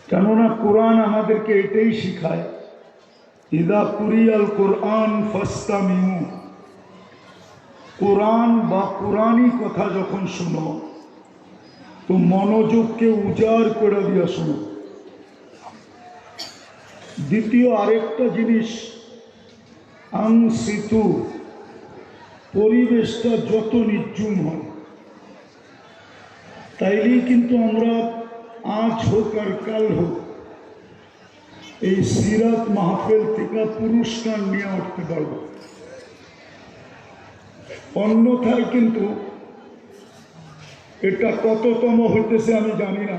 কেননা কোরআন আমাদেরকে এটাই শিখায়, ইদা কুরিয়াল কোরআন ফাস্তামিউ, কোরআন বা কোরআনই কথা যখন শোনো তো মনোযোগকে উজাড় করে দিয়া শোনো। দ্বিতীয় আরেকটা জিনিস, আংসিতু, পরিবেশটা যত নির্জুম হয় তাইলেই কিন্তু আমরা আজ হোক আর কাল হোক এই সিরাত মাহফিল থেকে পুরস্কার নিয়ে উঠতে পারব। অন্যথায় কিন্তু এটা কততম হইতেছে আমি জানি না,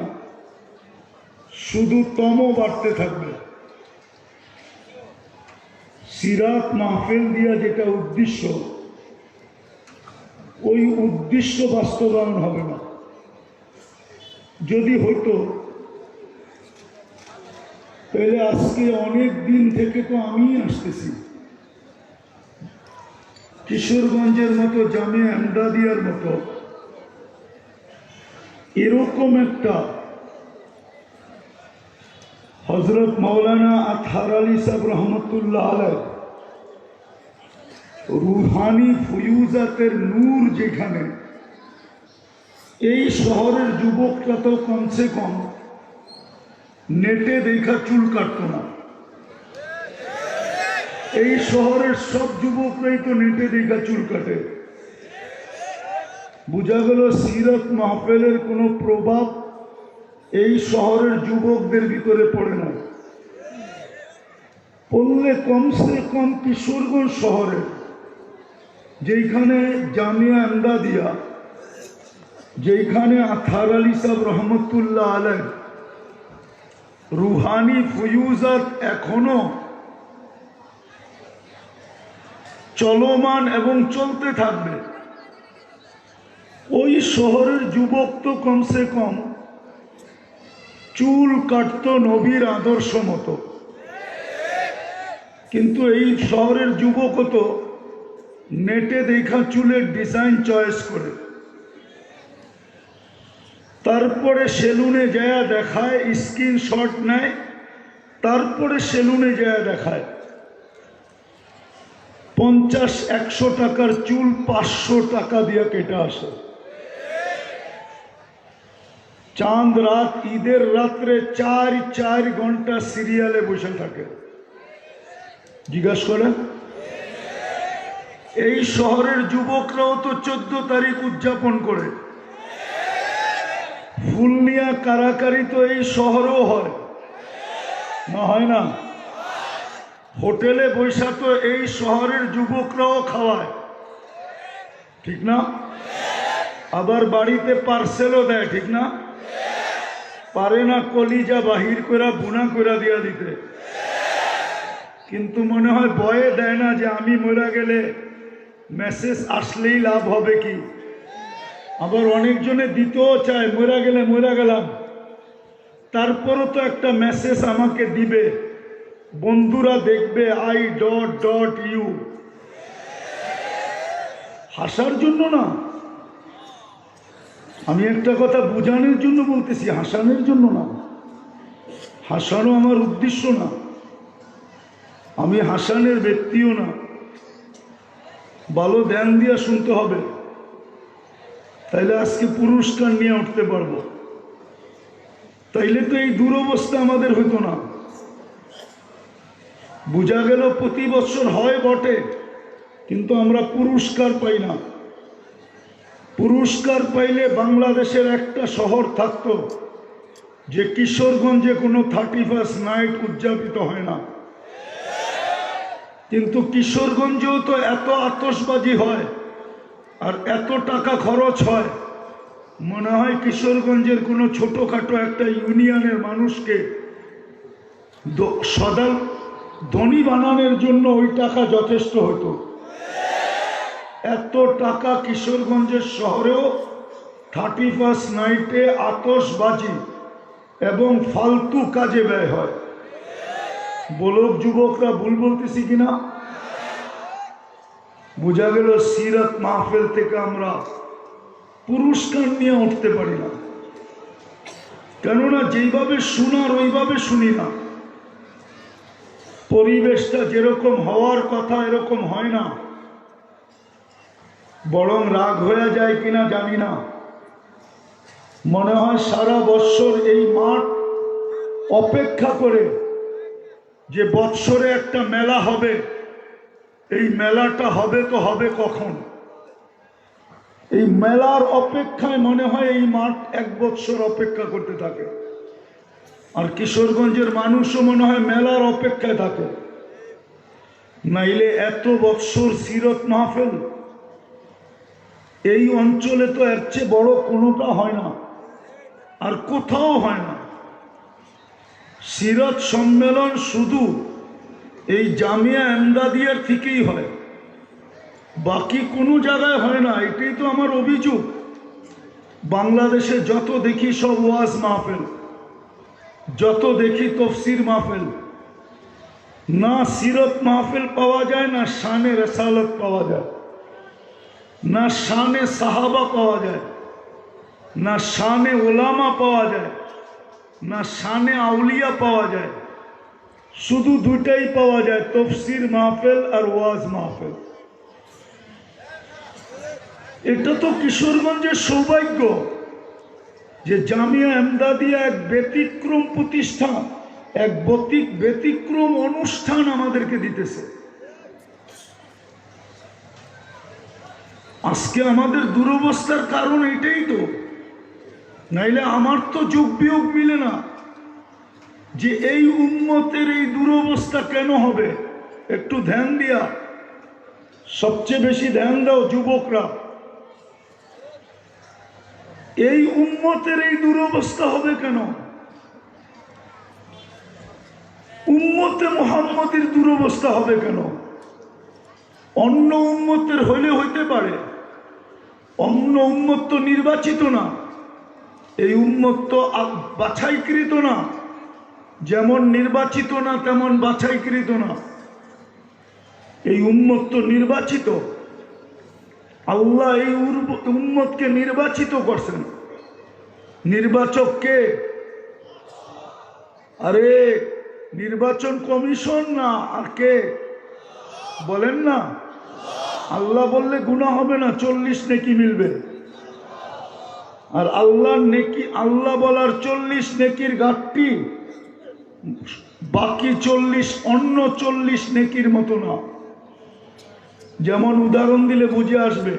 শুধু তম বাড়তে থাকবে। সিরাত মাহফিল দিয়া যেটা উদ্দেশ্য, ওই উদ্দেশ্য বাস্তবায়ন হবে না। যদি হইতো তাহলে আজকে অনেক দিন থেকে তো আমি আসতেছি, কিশোরগঞ্জের মতো, জামিয়া আহমদিয়ার মতো এরকম একটা হজরত মৌলানা আতহার আলী সাহেব রহমতুল্লাহ আলাইহ রুহানি ফুয়ুজাতের নূর যেখানে, এই শহরের যুবকরা তো কমসে কম নেটে দেখা চুল কাটত না। এই শহরের সব যুবকরাই তো নেটে দেখা চুল কাটে। বোঝা গেল সিরাত মাহফিলের কোনো প্রভাব এই শহরের যুবকদের ভিতরে পড়ে না। পড়লে কমসে কম কিশোরগঞ্জ শহরে, যেখানে জামিয়া আহমদিয়া, যেখানে আতহার আলী সাহেব রহমতুল্লাহ আলাইহ রুহানি ফুয়ুজাত এখনো চলমান এবং চলতে থাকবে, ওই শহরের যুবক তো কমসে কম চুল কাটতো নবীর আদর্শ মতো। কিন্তু এই শহরের যুবক তো নেটে দেখা চুলের ডিজাইন চয়েস করে, তারপরে সেলুনে যায়া দেখায়, স্ক্রিনশট নেয়, তারপরে সেলুনে যায়া দেখায় 50-100 টাকার চুল 500 টাকা দিয়ে কেটে আসে। চাঁদ রাত, ঈদের রাত্রে 4 ঘন্টা সিরিয়ালে বসে থাকে। জিজ্ঞাসা করেন, এই শহরের যুবকরাও তো 14 তারিখ উদযাপন করে। ফুল নিয়া কারাকারি তো এই শহরেও হয় না, হয় না? হোটেলে বৈশা তো এই শহরের যুবকরাও খাওয়ায়, ঠিক না? আবার বাড়িতে পার্সেলও দেয়, ঠিক না? পারে না কলিজা বাহির করে বুনা করে দিয়া দিতে, কিন্তু মনে হয় ভয়ে দেয় না যে আমি মরা গেলে মেসেজ আসলেই লাভ হবে কি। আবার অনেকজনে দিতেও চায়, মরা গেলে মরা গেলাম, তারপরও তো একটা মেসেজ আমাকে দিবে, বন্ধুরা দেখবে I.U। হাসার জন্য না, আমি একটা কথা বোঝানোর জন্য বলতেছি, হাসানোর জন্য না। হাসানো আমার উদ্দেশ্য না, আমি হাসানের ব্যক্তিও না। ভালো ধ্যান দিয়ে শুনতে হবে, তাইলে আজকে পুরস্কার নিয়ে উঠতে পারবো। তাইলে তো এই দুরবস্থা আমাদের হইতো না। বোঝা গেল প্রতি বছর হয় বটে, কিন্তু আমরা পুরস্কার পাই না। পুরস্কার পাইলে বাংলাদেশের একটা শহর থাকতো যে কিশোরগঞ্জে কোনো 31st নাইট উদযাপিত হয় না। কিন্তু কিশোরগঞ্জেও তো এত আতশবাজি হয় আর এত টাকা খরচ হয়, মনে হয় কিশোরগঞ্জের কোনো ছোটখাটো একটা ইউনিয়নের মানুষকে সদা ধনী বানানোর জন্য ওই টাকা যথেষ্ট হতো। এত টাকা কিশোরগঞ্জের শহরেও 31st নাইটে আতশবাজি এবং ফালতু কাজে ব্যয় হয়। বলক যুবকরা, ভুল বলতেছি কিনা? বোঝা গেল সিরাত মাহফিল থেকে আমরা পুরস্কার নিয়ে উঠতে পারি না। কেননা যেইভাবে শোনার ওইভাবে শুনি না, পরিবেশটা যেরকম হওয়ার কথা এরকম হয় না, বরং রাগ হয়ে যায় কিনা জানি না। মনে হয় সারা বৎসর এই মাঠ অপেক্ষা করে যে বৎসরে একটা মেলা হবে, এই মেলাটা হবে তো হবে কখন। এই মেলার অপেক্ষায় মনে হয় এই মাঠ এক বৎসর অপেক্ষা করতে থাকে। আর কিশোরগঞ্জের মানুষও মনে হয় মেলার অপেক্ষায় থাকে, নাইলে এত বৎসর সিরত মাহফিল এই অঞ্চলে তো এর চেয়ে বড় কোনোটা হয় না, আর কোথাও হয় না। সিরত সম্মেলন শুধু এই জামিয়া এমদাদিয়ার থেকেই হয়, বাকি কোনো জায়গায় হয় না। এটাই তো আমার অভিযোগ। বাংলাদেশে যত দেখি সব ওয়াজ মাহফিল, যত দেখি তফসির মাহফিল, না সিরত মাহফিল পাওয়া যায়, না শানে রেসালত পাওয়া যায়, না শানে সাহাবা পাওয়া যায়, না শানে ওলামা পাওয়া যায়, না শানে আউলিয়া পাওয়া যায়। শুধু দুটাই পাওয়া যায়, তফসির মাহফিল আর ওয়াজ মাহফিল। এটা তো কিশোরগঞ্জের সৌভাগ্য যে জামিয়া এমদাদিয়া এক ব্যতিক্রম প্রতিষ্ঠান, এক ব্যতিক্রম অনুষ্ঠান আমাদেরকে দিতেছে। আজকে আমাদের দুরবস্থার কারণ এটাই তো, নাইলে আমার তো যোগ বিয়োগ মিলে না যে এই উম্মতের এই দুরবস্থা কেন হবে। একটু ধ্যান দিয়া, সবচেয়ে বেশি ধ্যান দাও যুবকরা। এই উম্মতের এই দুরবস্থা হবে কেন? উম্মতে মুহাম্মদের দুরবস্থা হবে কেন? অন্য উম্মতের হইলে হইতে পারে, অন্য উম্মত তো নির্বাচিত না, এই উম্মত তো বাছাইকৃত না। যেমন নির্বাচিত না তেমন বাছাইকৃত না, এই উম্মত তো নির্বাচিত। আল্লাহ এই উম্মতকে নির্বাচিত করছেন। নির্বাচক কে? আরে নির্বাচন কমিশন না, আর কে বলেন না? আল্লাহ বললে গুনাহ হবে না, 40 নেকি মিলবে। আর আল্লাহর নেকি, আল্লাহ বলার 40 নেকির ঘাটতি, বাকি 40 অন্য 40 নেকির মতো না। যেমন উদাহরণ দিলে বুঝে আসবে,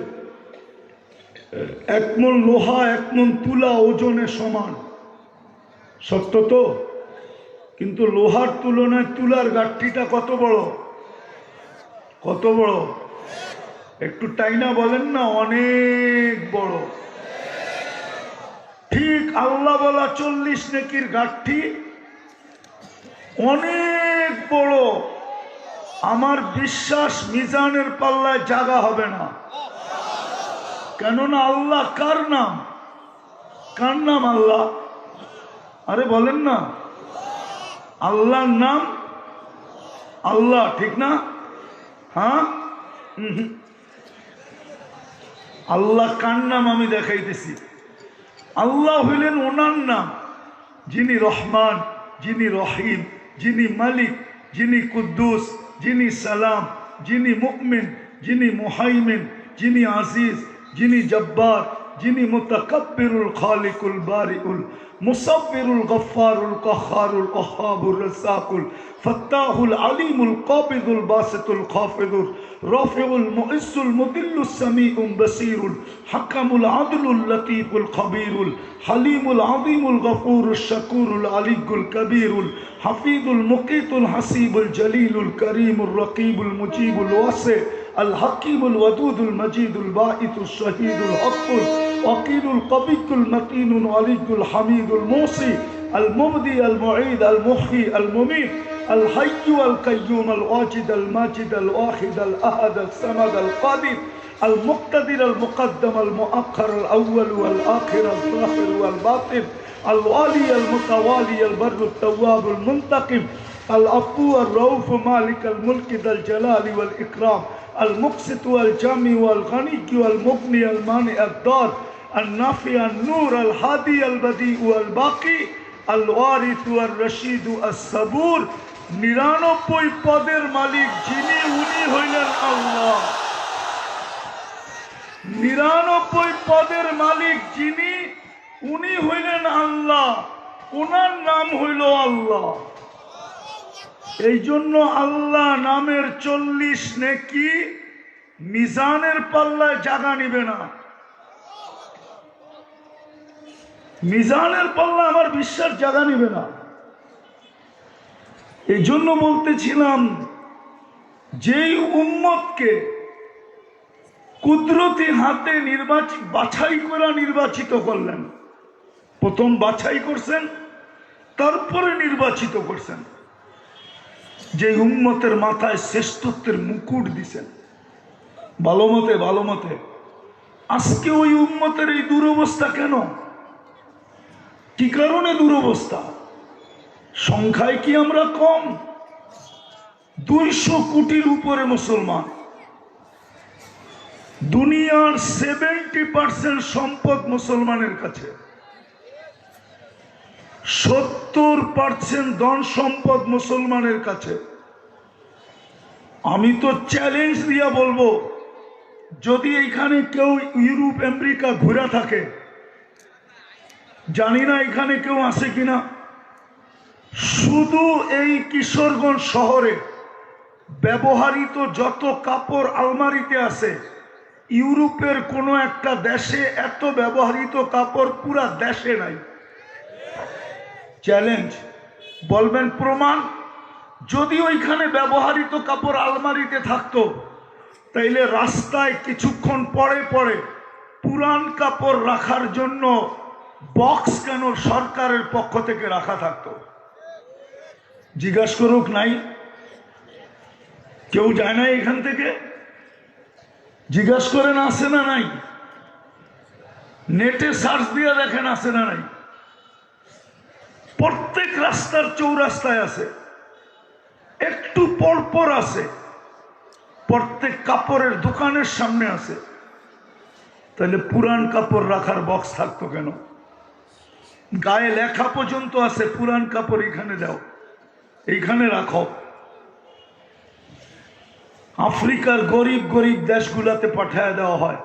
1 মণ লোহা 1 মণ তুলা ওজনে সমান, সত্য তো? কিন্তু লোহার তুলনায় তুলার গাঠটিটা কত বড়, কত বড়? একটু টাইনা বলেন না, অনেক বড়। ঠিক আল্লাহ বলা 40 নেকির গাঠটি অনেক বড়। আমার বিশ্বাস মিজানের পাল্লায় জায়গা হবে না। কেননা আল্লাহ কার নাম? কার নাম আল্লাহ? আরে বলেন না, আল্লাহর নাম আল্লাহ, ঠিক না? হ্যাঁ, আল্লাহ কার নাম আমি দেখাইতেছি। আল্লাহ হইলেন ওনার নাম, যিনি রহমান, যিনি রহিম, যিনি মালিক, যিনি কুদ্দুস, যিনি সালাম, যিনি মুমিন, যিনি মুহাইমিন, যিনি আজিজ, যিনি জব্বার, যিনি মুতাকাব্বিরুল খালিকুল বারিউল মুসাব্বিরুল গফফারুল কাহ্হারুল ওয়াহ্হাবুর রাজ্জাকুল ফাত্তাহুল আলিমুল কাবিদুল বাসিতুল খাফিদুল রাফিউল মুইজ্জুল মুদিল্লুস সামিউল বাসীরুল হাকামুল আদলুল লতীফুল খবীরুল হালিমুল আযীমুল গফুরুশ শাকুরুল আলিয়্যুল কবীরুল হাফিজুল মুকীতুল হাসিবুল জলিলুল করিমুর রকিবুল মুজিবুল ওয়াসি الحكيم الودود المجيد الباعث الشهيد الحق الوكيل القوي المتين الولي الحميد الموصي المبدي المعيد المحيي المميت الحي القيوم الواجد الماجد الواحد الأحد الصمد القادر المقتدر المقدم المؤخر الأول والآخر الظاهر والباطن الوالي المتوالي البر التواب المنتقم العفو الرؤوف مالك الملك ذا الجلال والإكرام المقسط والجامع والغني والمغني المانع الضار আল নাফি আল নূর আল হাদি আল বাদি আল বাকি আল ওয়ারিস আল রশিদ আল সাবুর। 99 পদের মালিক যিনি, উনি হইলেন আল্লাহ। 99 পদের মালিক যিনি, উনি হইলেন আল্লাহ। ওনার নাম হইল আল্লাহ। এই জন্য আল্লাহ নামের 40 নেকি মিজানের পাল্লায় জায়গা নিবে না। মিজানের পাল্লা আমার বিশ্বাস জায়গা নিবে না। এই জন্য বলতেছিলাম, যেই উম্মতকে কুদরতি হাতে বাছাই করে নির্বাচিত করলেন, প্রথম বাছাই করছেন, তারপরে নির্বাচিত করছেন, যে উম্মতের মাথায় শ্রেষ্ঠত্বের মুকুট দিছেন, ভালো মতে। আজকে ওই উম্মতের এই দুরবস্থা কেন? কি কারণে দুরবস্থা? সংখ্যায় কি আমরা কম? 200 কোটির উপরে মুসলমান। দুনিয়ার 70% সম্পদ মুসলমানের কাছে, 70% ধন সম্পদ মুসলমানের কাছে। আমি তো চ্যালেঞ্জ দিয়া বলবো, যদি এইখানে কেউ ইউরোপ আমেরিকা ঘুরে থাকে, জানি না এখানে কেউ আছে কিনা, শুধু এই কিশোরগঞ্জ শহরে ব্যবহৃত যত কাপড় আলমারিতে আছে, ইউরোপের কোনো একটা দেশে এত ব্যবহৃত কাপড় পুরা দেশে নাই। চ্যালেঞ্জ, বলবেন প্রমাণ? যদি ওইখানে ব্যবহৃত কাপড় আলমারিতে থাকতো, তাইলে রাস্তায় কিছুক্ষণ পরে পরে পুরান কাপড় রাখার জন্য বক্স কেন সরকারের পক্ষ থেকে রাখা থাকতো? জিজ্ঞাসা করুক, নাই? কেউ যায় না এখান থেকে? জিজ্ঞাসা করেন আছে না নাই? নেটে সার্চ দিয়ে দেখেন আছে না নাই? প্রত্যেক রাস্তার চৌরাস্তায় আছে, একটু পরপর আছে, প্রত্যেক কাপড়ের দোকানের সামনে আছে। তাহলে পুরান কাপড় রাখার বক্স থাকতো কেন? গায়ে লেখা পর্যন্ত আছে, পুরান কাপড় এখানে দাও, এইখানে রাখো। আফ্রিকার গরিব গরিব দেশগুলাতে পাঠায় দেওয়া হয়,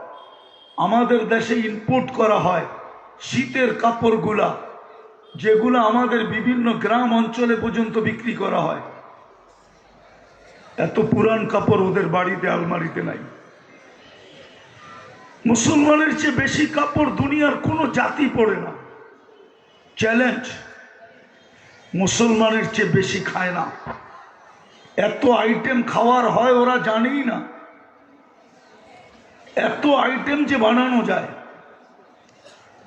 আমাদের দেশে ইম্পোর্ট করা হয় শীতের কাপড়গুলা, যেগুলো আমাদের বিভিন্ন গ্রাম অঞ্চলে পর্যন্ত বিক্রি করা হয়। এত পুরান কাপড় ওদের বাড়িতে আলমারিতে নাই। মুসলমানের চেয়ে বেশি কাপড় দুনিয়ার কোনো জাতি পরে না। চ্যালেঞ্জ, মুসলমানের চেয়ে বেশি খায় না। এত আইটেম খাওয়ার হয় ওরা জানেই না, এত আইটেম যে বানানো যায়।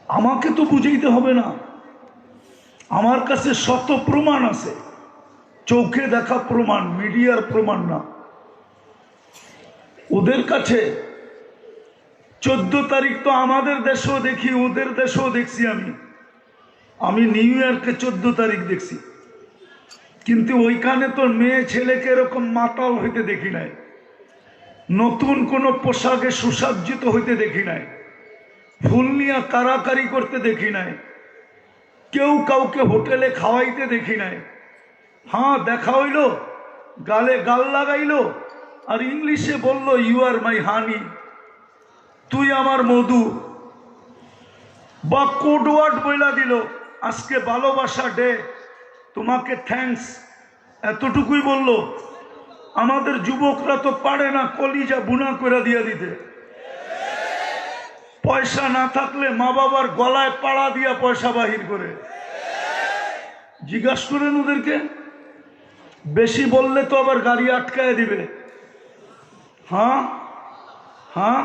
আমাকে তো বুঝাইতে হবে না, আমার কাছে শত প্রমাণ আছে, চোখে দেখা প্রমাণ, মিডিয়ার প্রমাণ না। ওদের কাছে 14 তারিখ তো আমাদের দেশেও দেখি, ওদের দেশেও দেখছি। আমি নিউ ইয়র্কে 14 তারিখ দেখছি, কিন্তু ওইখানে তো মেয়ে ছেলেকে এরকম মাতাল হইতে দেখি নাই, নতুন কোনো পোশাকে সুসজ্জিত হইতে দেখি নাই, ফুল নিয়ে কারাকারি করতে দেখি নাই, কেউ কাউকে হোটেলে খাওয়াইতে দেখি নাই। হ্যাঁ, দেখা হইল, গালে গাল লাগাইলো, আর ইংলিশে বলল ইউ আর মাই হানি, তুই আমার মধু, বা কোড ওয়ার্ড বইলা দিল, আজকে ভালোবাসা ডে, তোমাকে থ্যাঙ্কস, এতটুকুই বলল। আমাদের যুবকরা তো পারে না কলিজা বুনা করে দিয়ে দিতে। পয়সা না থাকলে মা বাবার গলায় পাড়া দিয়া পয়সা বাহির করে। জিজ্ঞাসা করেন ওদেরকে, বেশি বললে তো আবার গাড়ি আটকায় দিবে। হ্যাঁ হ্যাঁ,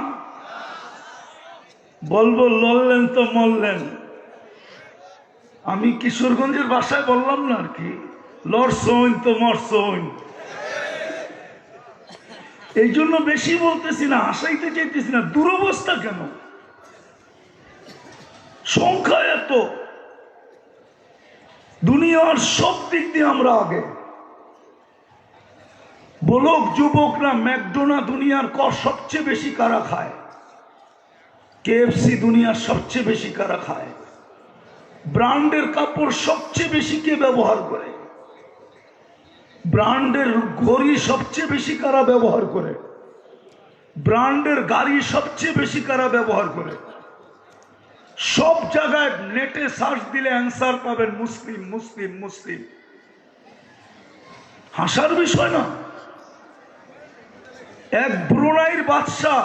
বলবো লড়লেন তো মরলেন। আমি কিশোরগঞ্জের ভাষায় বললাম না আর কি, লড়ছইন তো মরছইন। এই জন্য বেশি বলতেছি না, হাসাইতে চাইতেছি না। দুরবস্থা কেন? সংখ্যা এত, দুনিয়ার সব দিক দিয়ে আমরা আগে। বলক যুবকরা, ম্যাকডোনা দুনিয়ার সবচেয়ে বেশি কারা খায়? কেএফসি দুনিয়ার সবচেয়ে বেশি কারা খায়? ব্র্যান্ডের কাপড় সবচেয়ে বেশি কে ব্যবহার করে? ব্র্যান্ডের ঘড়ি সবচেয়ে বেশি কারা ব্যবহার করে? ব্র্যান্ডের গাড়ি সবচেয়ে বেশি কারা ব্যবহার করে? সব জায়গায় নেটে সার্চ দিলে অ্যান্সার পাবেন মুসলিম মুসলিম মুসলিম। হাসার বিষয় না। এক ব্রুনাইয়ের বাদশাহ,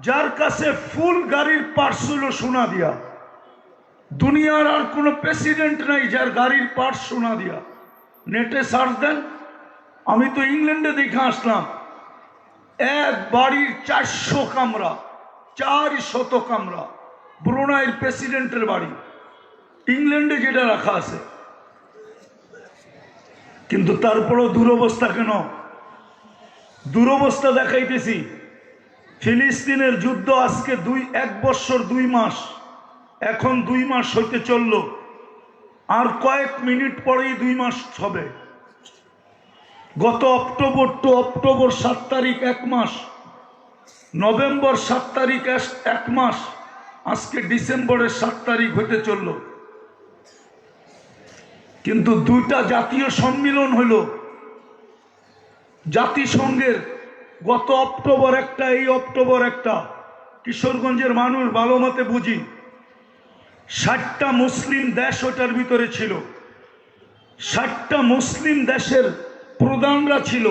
যার কাছে ফুল গাড়ির পার্টস হলো সোনা দিয়া। দুনিয়ার আর কোনো প্রেসিডেন্ট নাই যার গাড়ির পার্টস সোনা দিয়া। নেটে সার্চ দেন। আমি তো ইংল্যান্ডে দেখে আসলাম, এক বাড়ির 400 কামরা, 400 কামরা। ব্রুনাইয়ের প্রেসিডেন্টের বাড়ি ইংল্যান্ডে যেটা রাখা আছে। কিন্তু তারপরও দুরবস্থা কেন? দুরবস্থা দেখাইতেছি। ফিলিস্তিনের যুদ্ধ আজকে 1 বছর 2 মাস, এখন 2 মাস হইতে চলল, আর কয়েক মিনিট পরেই 2 মাস হবে। গত অক্টোবর 7 তারিখ 1 মাস, নভেম্বর 7 তারিখ 1 মাস, আজকে ডিসেম্বরের 7 তারিখ হইতে চলল। কিন্তু 2টা জাতীয় সম্মেলন হইল জাতিসংঘের। গত অক্টোবর একটা, এই অক্টোবর একটা। কিশোরগঞ্জের মানুষ ভালো মতে বুঝি। 60টা মুসলিম দেশ ওটার ভিতরে ছিল। 60টা মুসলিম দেশের প্রধানরা ছিল।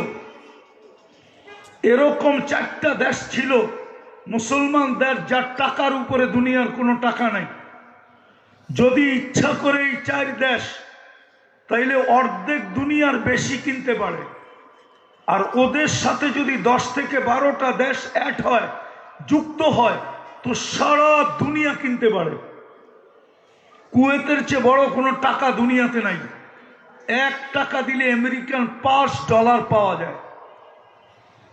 এরকম 4টা দেশ ছিল মুসলমান দেশ, যার টাকার উপরে দুনিয়ার কোনো টাকা নাই। যদি ইচ্ছা করে এই 4 দেশ, তাইলে অর্ধেক দুনিয়ার বেশি কিনতে পারে। আর ওদের সাথে যদি 10 থেকে 12টা দেশ অ্যাড হয়, যুক্ত হয়, তো সারা দুনিয়া কিনতে পারে। কুয়েতের চেয়ে বড় কোনো টাকা দুনিয়াতে নাই। 1 টাকা দিলে আমেরিকান $5 পাওয়া যায়।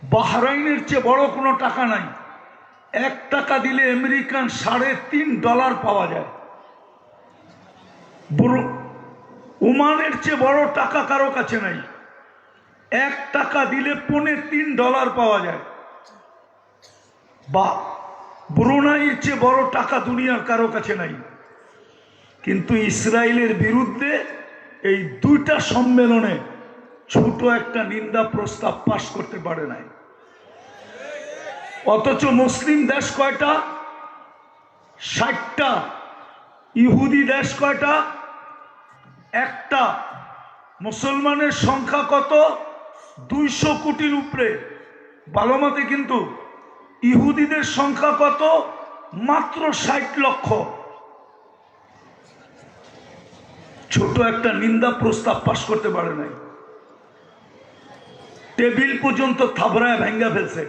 বাহরাইনের চেয়ে বড় কোনো টাকা নাই। 1 টাকা দিলে আমেরিকান $3.5 পাওয়া যায়। ওমানের চেয়ে বড় টাকা কারো কাছে নাই। 1 টাকা দিলে $3.25 পাওয়া যায়। বা ব্রুনাইয়ের চেয়ে বড় টাকা দুনিয়ার কারো কাছে নাই। কিন্তু ইসরায়েলের বিরুদ্ধে এই 2টা সম্মেলনে ছোট একটা নিন্দা প্রস্তাব পাশ করতে পারে নাই। অথচ মুসলিম দেশ কয়টা? 60টা। ইহুদি দেশ কয়টা? একটা। মুসলমানের সংখ্যা কত? 200 কোটির উপরে ভালো মতে। কিন্তু ইহুদিদের সংখ্যা কত? মাত্র 60 লক্ষ। ছোট একটা নিন্দা প্রস্তাব পাশ করতে পারে নাই। টেবিল পর্যন্ত থাবড়ায় ভেঙ্গা ফেলছে,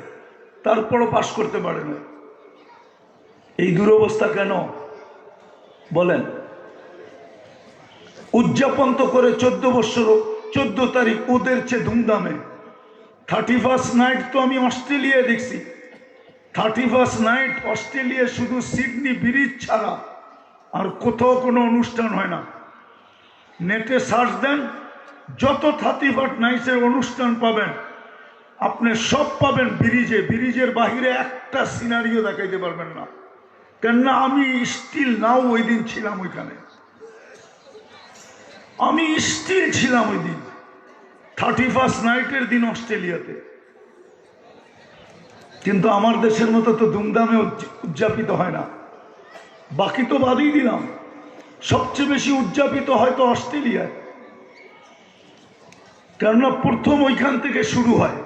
তারপরও পাশ করতে পারে নাই। এই দুরবস্থা কেন বলেন? উদযাপন তো করে 14 বছর, 14 তারিখ ওদের চেয়ে ধুমধামে। 31st নাইট তো আমি অস্ট্রেলিয়ায় দেখছি। 31st নাইট অস্ট্রেলিয়া শুধু সিডনি ব্রিজ ছাড়া আর কোথাও কোনো অনুষ্ঠান হয় না। নেটে সার্চ দেন, যত 31st নাইটের অনুষ্ঠান পাবেন আপনি সব পাবেন ব্রিজে। ব্রিজের বাহিরে একটা সিনারিও দেখাইতে পারবেন না। কেননা আমি স্টিল নাও ওই দিন ছিলাম ওইখানে। আমি স্টিল ছিলাম ওই দিন 31st নাইটের দিন অস্ট্রেলিয়াতে। কিন্তু আমার দেশের মতো তো ধুমধামে উদযাপিত হয় না। বাকি তো বাদই দিলাম, সবচেয়ে বেশি উদযাপিত হয়তো অস্ট্রেলিয়ায়। কেননা প্রথম ওইখান থেকে শুরু হয়।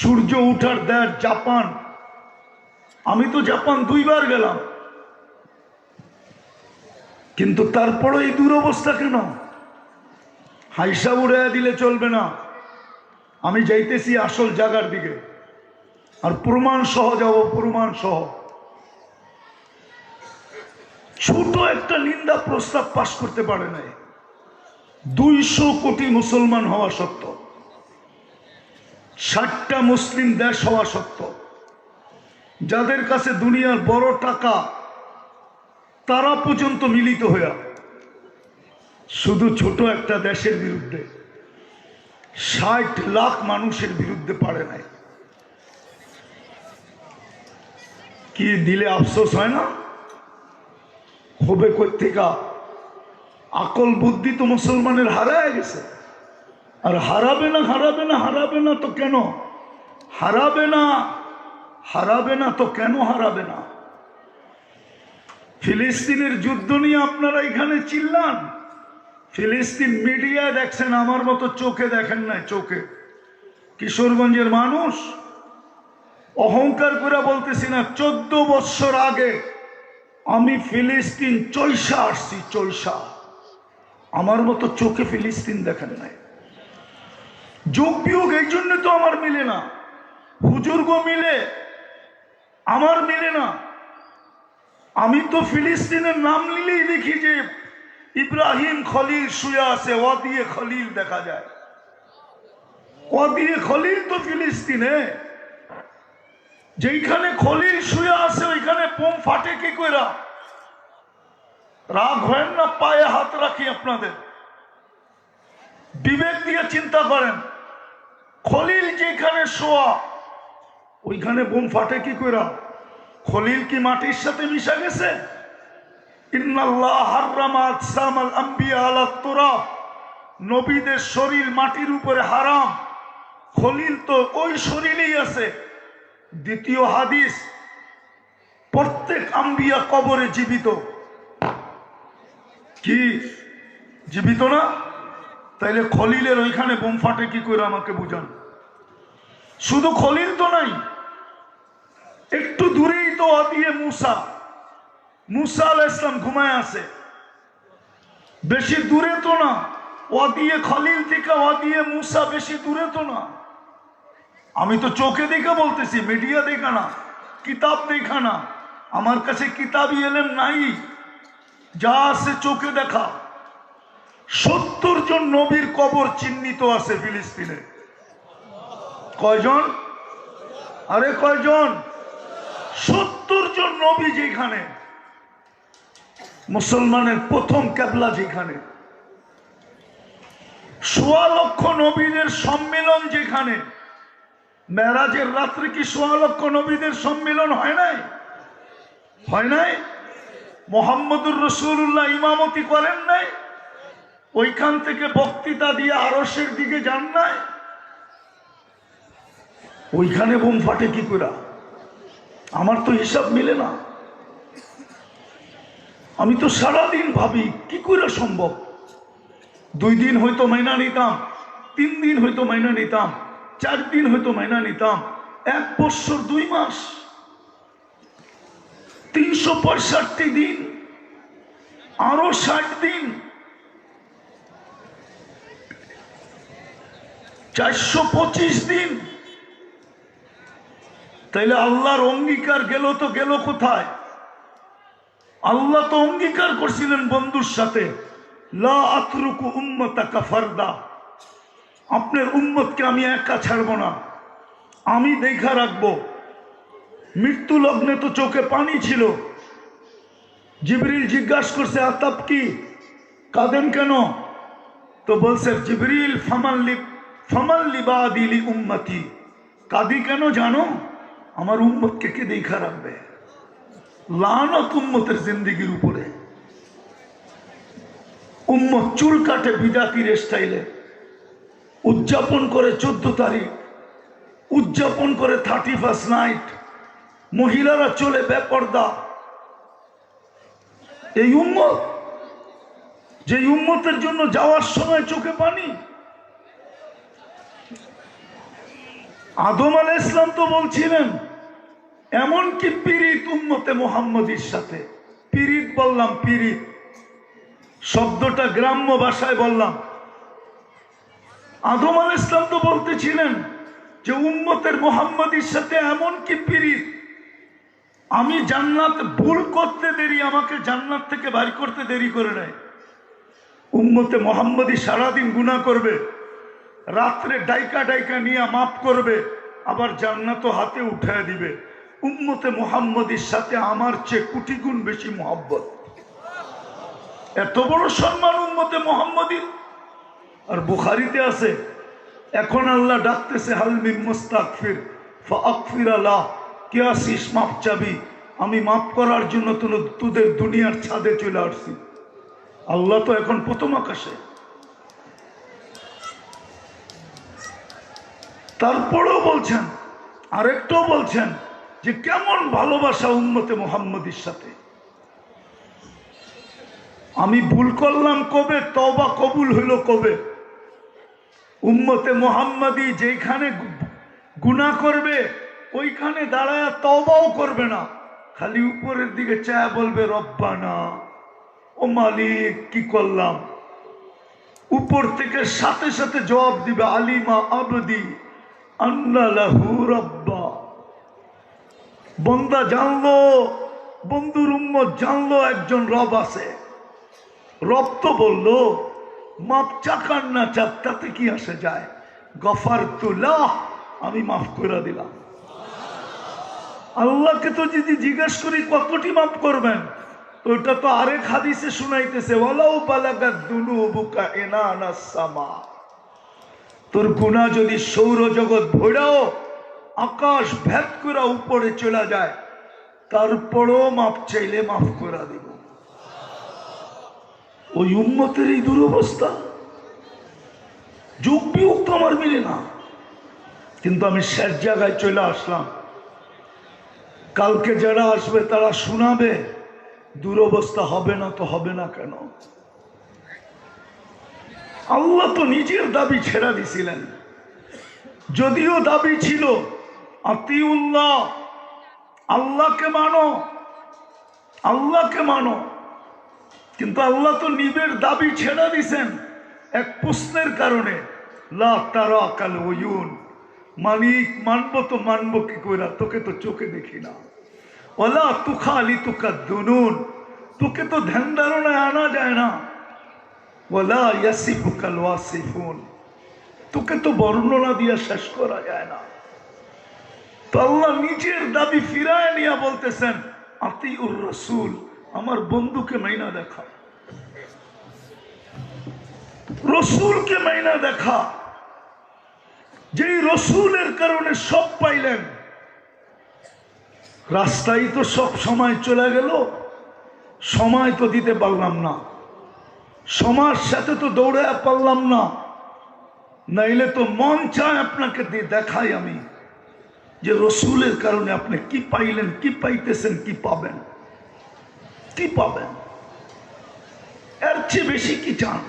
সূর্য উঠার দেশ জাপান। আমি তো জাপান 2 বার গেলাম। কিন্তু তারপরে এই দুরবস্থা কেন? হাইসা উড়াইয়া দিলে চলবে না। আমি যাইতেছি আসল জায়গার দিকে, আর প্রমাণ সহ যাব, প্রমাণ সহ। ছোট একটা নিন্দা প্রস্তাব পাশ করতে পারে নাই। 200 কোটি মুসলমান হওয়া সত্ত্বেও, 60টা মুসলিম দেশ হওয়া সত্ত্বেও, যাদের কাছে দুনিয়ার বড় টাকা, তারা পর্যন্ত মিলিত হইয়া শুধু ছোট একটা দেশের বিরুদ্ধে 60 লাখ মানুষের বিরুদ্ধে পারে নাই। কি দিলে আফসোস হয় না? হবে কই থেকে? আকল বুদ্ধি তো মুসলমানের হারায় গেছে। আর হারাবে না হারাবে না হারাবে না তো কেন হারাবে না? হারাবে না তো কেন হারাবে না? ফিলিস্তিনের যুদ্ধ নিয়ে আপনারা এখানে চিল্লান, ফিলিস্তিন মিডিয়া দেখছেন, আমার মতো চোখে দেখেন নাই। চোখে কিশোরগঞ্জের মানুষ, অহংকার করে বলতেছি না, 14 বছর আগে আমি ফিলিস্তিন চৈশা আসছি। চৈশা, আমার মতো চোখে ফিলিস্তিন দেখেন নাই। যোগ বিয়োগ এই জন্য তো আমার মিলে না, হুজুরগো মিলে, আমার মিলে না। আমি তো ফিলিস্তিনের নাম নিলেই দেখি যে ইব্রাহিম খলিল শুয়ে আছে, ওয়াদিয়ে খলিল দেখা যায়। ওয়াদিয়ে খলিল তো ফিলিস্তিনে। যেখানে খলিল শুয়ে আছে ওইখানে বোম ফাটে কি কইরা? রাগ হয় না? পায়ে হাত রাখি আপনাদের, বিবেক দিয়ে চিন্তা করেন। খলিল যেখানে শোয়া ওইখানে বোম ফাটে কি কইরা? খলিল কি মাটির সাথে মিশা গেছে? ইন্নাল্লাহ হাররামা আজসামাল আম্বিয়া আলা তুরাব, নবীদের শরীর মাটির উপরে হারাম। খলিল তো ওই শরীরেই আছে। দ্বিতীয় হাদিস, প্রত্যেক আম্বিয়া কবরে জীবিত। কি জীবিত না? তাইলে খলিলের ওইখানে বোম ফাটে কি করে আমাকে বুঝান। শুধু খলিল তো নাই, একটু দূরেই তো ওয়াদিয়ে মুসা, মুসা আলাইহিস সালাম ঘুমায় আছে। বেশি দূরে তো না, ওয়াদিয়ে খলিল থেকে ওয়াদিয়ে মুসা বেশি দূরে তো না। আমি তো চোখে দেখে বলতেছি, মিডিয়া দেখা না, কিতাব দেখা না। আমার কাছে কিতাবই এলেম নাই, যা আছে চোখে দেখা। 70 জন নবীর কবর চিহ্নিত আছে ফিলিস্তিনে। কয়জন? আরে কয়জন? 70 জন নবী যেখানে, মুসলমানের প্রথম কেবলা যেখানে, 1.25 লক্ষ নবীদের সম্মেলন যেখানে। মেরাজের রাত্রে কি 1.25 লক্ষ নবীদের সম্মেলন হয় নাই? হয় নাই? মুহাম্মদুর রাসূলুল্লাহ ইমামতি করেন নাই? ওইখান থেকে বক্তৃতা দিয়ে আরশের দিকে যান নাই? ওইখানে বোম ফাটে কি করে? আমার তো হিসাব মিলে না। আমি তো সারাদিন ভাবি কি করে সম্ভব। 2 দিন হয়তো মাইনা নিতাম, 3 দিন হয়তো মাইনা নিতাম, 4 দিন হয়তো মাইনা নিতাম, 1 বছর 2 মাস, 365 দিন, আরো 60 দিন, 425 দিন। তাইলে আল্লাহর অঙ্গীকার গেল তো গেল কোথায়? আল্লাহ তো অঙ্গীকার করছিলেন বন্ধুর সাথে, লা আতরুকু উম্মতাকা ফারদা, আপনার উম্মতকে আমি একা ছাড়ব না, আমি দেখা রাখবো। মৃত্যু লগ্নে তো চোখে পানি ছিল। জিবরিল জিজ্ঞাসা করছে, আতাব কি, কাঁদেন কেন? তো বলছে জিবরিল, ফামাল্লি বাদিলি উম্মতি, কাঁদি কেন জানো? আমার উম্মতকে কে দেখা রাখবে? লানত উম্মতের জিন্দেগির উপরে। উম্মত চুল কাটে বিদাতির স্টাইলে, উদযাপন করে 14 তারিখ, উদযাপন করে 31st নাইট, মহিলারা চলে বেপর্দা। এই উম্মত, যে উম্মতের জন্য যাওয়ার সময় চোখে পানি। আদম আলাইহিস সালাম তো বলছিলেন, এমনকি পীড়িত উম্মতে মুহাম্মদীর সাথে, পীড়িত বললাম, পীড়িত শব্দটা গ্রাম্য ভাষায় বললাম। আদম আলাইহিস সালাম তো বলতেছিলেন যে উম্মতের মুহাম্মদীর সাথে এমনকি পীড়িত, আমি জান্নাত ভুল করতে দেরি, আমাকে জান্নাত থেকে বাইর করতে দেরি করে নেয়। উম্মতে মুহাম্মদী সারাদিন গুনাহ করবে, রাত্রে ডাইকা ডাইকা নিয়ে মাফ করবে, আবার জান্নাতও হাতে উঠায় দিবে। উম্মতে মুহাম্মদীর সাথে আমার চেয়ে কোটি গুণ বেশি মোহাব্বত। এত বড় সম্মান উম্মতে মুহাম্মদীর। আর বুখারীতে আছে, এখন আল্লাহ ডাকতেছে, হাল মিন মুস্তাগফির ফাগফির লাহ, কে আসিস মাফ চাবি? আমি মাফ করার জন্য তোদের দুনিয়ার ছাদে চলে আসছি। আল্লাহ তো এখন প্রথম আকাশে। তারপরেও বলছেন, আরেকটাও বলছেন যে কেমন ভালোবাসা উম্মতে মুহাম্মদীর সাথে। আমি ভুল করলাম কবে, তওবা কবুল হইল কবে? উম্মতে মুহাম্মদী যেখানে গুনাহ করবে ওইখানে দাঁড়ায় তওবাও করবে না, খালি উপরের দিকে চায় বলবে রব্বানা, ও মালিক কি করলাম। উপর থেকে সাথে সাথে জবাব দিবে আলিমা আবদি আন্না লাহু রব্বা। বন্দা জানলো, বন্ধুর উম্মত জানলো একজন রব আছে। রব তো বললো মাপ চাকার না চাক তাতে কি আসে যায়, গফারতুল্লাহ, আমি মাফ করে দিলাম। আল্লাহকে তো যদি জিজ্ঞেস করি কতটি মাফ করবেন, তো ওটা তো আরেক হাদিসে শুনাইতেছে, ওয়ালাউ বালাগাত দুনুবুকা ইনানাস সামা। তোর গুনাহ যদি সৌরজগৎ ভৈরাও আকাশ ভেদ করে উপরে চলে যায়, তারপরও মাপ চাইলে মাফ করে দিব। ওই উম্মতের এই দুরবস্থা, যুগ বিয়োগ তো আমার মিলে না। কিন্তু আমি শেষ জায়গায় চলে আসলাম। কালকে যারা আসবে তারা শোনাবে দুরবস্থা হবে না তো হবে না কেন? আল্লাহ তো নিজের দাবি ছেড়ে দিছিলেন। যদিও দাবি ছিল আতিউল্লাহ, আল্লাহকে মানো, আল্লাহকে মানো, কিন্তু আল্লাহ তো নিজের দাবি ছেড়ে দিছেন এক প্রশ্নের কারণে, লা তারা কাল উয়ুন, মালিক মানবো তো মানবো কি কইরা, তোকে তো চোখে দেখি না। ওয়ালা তুখালি তুকাদ্দুনুন, তোকে তো ধ্যান ধারণায় আনা যায় না। ওয়ালা ইয়াসিফুকাল ওয়াসিফুন, তোকে তো বর্ণনা দিয়ে শেষ করা যায় না। তো আল্লাহ নিজের দাবি ফিরায় নিয়ে বলতেছেন আতিউর রাসূল, আমার বন্ধুকে মাইনা দেখা, রসুলকে মাইনা দেখা। যেই রসুলের কারণে সব পাইলেন, রাস্তায় তো সব সময় চলে গেল, সময় তো দিতে পারলাম না, সমাজ সাথে তো দৌড়ে পারলাম না, নাইলে তো মন চায় আপনাকে দিয়ে দেখাই আমি যে রসুলের কারণে আপনি কি পাইলেন, কি পাইতেছেন, কি পাবেন, কি পাবেন। এর চেয়ে বেশি কি চান?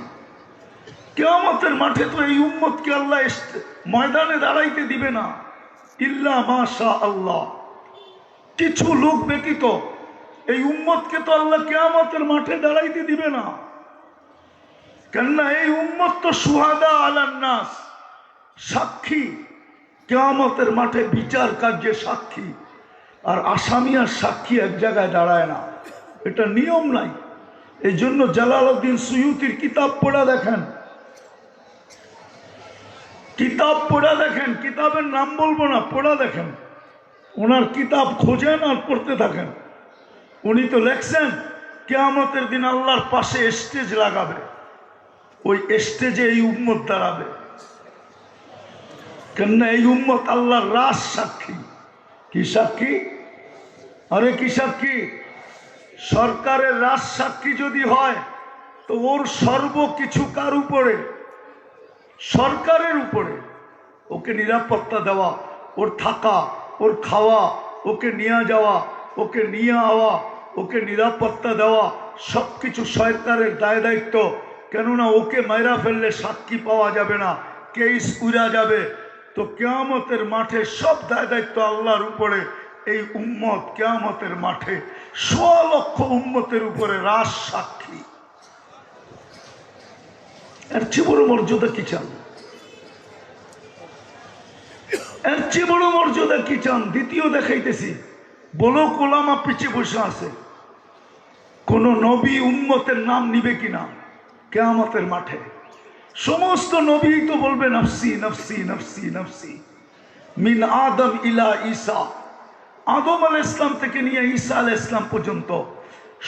কিয়ামতের মাঠে তো এই উম্মতকে আল্লাহ ময়দানে দাঁড়াইতে দিবে না, ইল্লা মাশা আল্লাহ, কিছু লোক ব্যতীত এই উম্মতকে তো আল্লাহ কিয়ামতের মাঠে দাঁড়াইতে দিবে না। কেননা এই উম্মত তো সুহাদা আলান নাস, সাক্ষী, কিয়ামতের মাঠে বিচার কার্যে সাক্ষী। আর আসামি আর সাক্ষী এক জায়গায় দাঁড়ায় না, এটা নিয়ম নাই। এই জন্য জালালউদ্দিন সুয়ুতির কিতাব পড়া দেখেন, কিতাব পড়া দেখেন, কিতাবের নাম বলবো না, পড়া দেখেন, ওনার কিতাব খোঁজেন আর পড়তে থাকেন। উনি তো লেখছেন কিয়ামতের দিন আল্লাহর পাশে স্টেজ লাগাবে, ওই স্টেজে এই উম্মত দাঁড়াবে। কেননা এই উম্মত আল্লাহর রাজ সাক্ষী। কি সাক্ষী? আরে কি সাক্ষী? সরকারের রাজ সাক্ষী যদি হয় তো ওর সর্বকিছু কার উপরে? সরকারের উপরে। ওকে নিরাপত্তা দেওয়া, ওর থাকা, ওর খাওয়া, ওকে নিয়ে যাওয়া, ওকে নিয়ে আওয়া, ওকে নিরাপত্তা দেওয়া, সব কিছু সরকারের দায় দায়িত্ব। কেননা ওকে মাইরা ফেললে সাক্ষী পাওয়া যাবে না, কেস উড়া যাবে। তো কিয়ামতের মাঠে সব দায় দায়িত্ব আল্লাহর উপরে। এই উম্মত কিয়ামতের মাঠে 100 লক্ষ উম্মতের উপরে রাজ সাক্ষী। এর চেয়ে বড় মর্যাদা কি চান? এর চেয়ে বড় মর্যাদা কি চান? দ্বিতীয় দেখাইতেছি, বলো কোলামা পিছিয়ে বসে আছে, কোন নবী উম্মতের নাম নিবে কিনা কিয়ামতের মাঠে? সমস্ত নবী তো বলবে নফসি নফসি নফসি নফসি, মিন আদম ইলা ঈসা, আদম আলাইহিস সালাম থেকে নিয়ে ঈসা আলাইহিস সালাম পর্যন্ত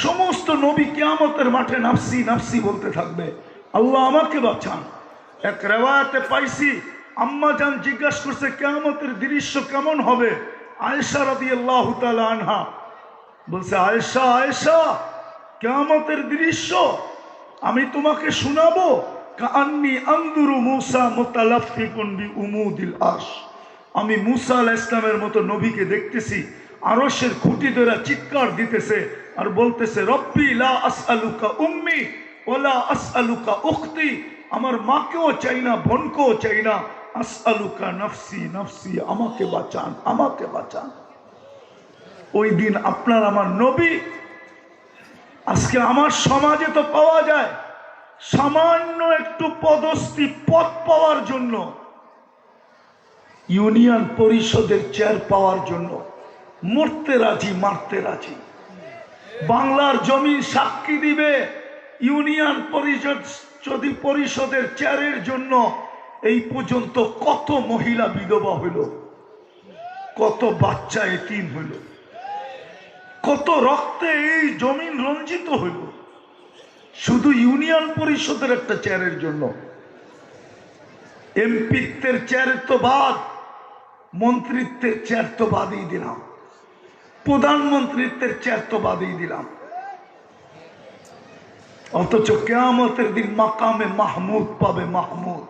সমস্ত নবী কিয়ামতের মাঠে নফসি নফসি বলতে থাকবে, আল্লাহ আমাকে বাঁচান। এক রিওয়ায়াতে পাইছি, আম্মা জান জিজ্ঞাসা করছে কিয়ামতের দৃশ্য কেমন হবে। আয়েশা রাদিয়াল্লাহু তাআলা আনহা বলছে আয়েশা আয়েশা, কিয়ামতের দৃশ্য আমি তোমাকে শোনাবো। কাআন্নী আনদুরু মূসা মুতালাফফিকুন বিউমুদিল আরশ, আমি মূসা আলাইহিস সালামের মতো নবীকে দেখতেছি, আরশের খুঁটি ধরে চিৎকার দিতেছে আর বলতেছে রব্বি লা আসআলুকা উম্মি ওয়ালা আসআলুকা উখতি, আমার মাকেও চাই না, বোনকেও চাই না, আসআলুকা নফসি নফসি, আমাকে বাঁচান, আমাকে বাঁচান। ওই দিন আপনার আমার নবী, আজকে আমার সমাজে তো পাওয়া যায় সামান্য একটু পদস্থি পদ পাওয়ার জন্য, ইউনিয়ন পরিষদের চেয়ার পাওয়ার জন্য মরতে রাজি, মারতে রাজি। বাংলার জমিন সাক্ষী দিবে, ইউনিয়ন পরিষদ যদি পরিষদের চেয়ারের জন্য এই পর্যন্ত কত মহিলা বিধবা হইল, কত বাচ্চা এতিম হইল, কত রক্তে এই জমিন রঞ্জিত হইল, শুধু ইউনিয়ন পরিষদের একটা চেয়ারের জন্য। এমপিত্বের চেয়ার তো বাদ, মন্ত্রিত্বের চেয়ার তো বাদই দিলাম, প্রধানমন্ত্রিত্বের চেয়ার তো বাদই দিলাম। অথচ কিয়ামতের দিন মাকামে মাহমুদ পাবে। মাহমুদ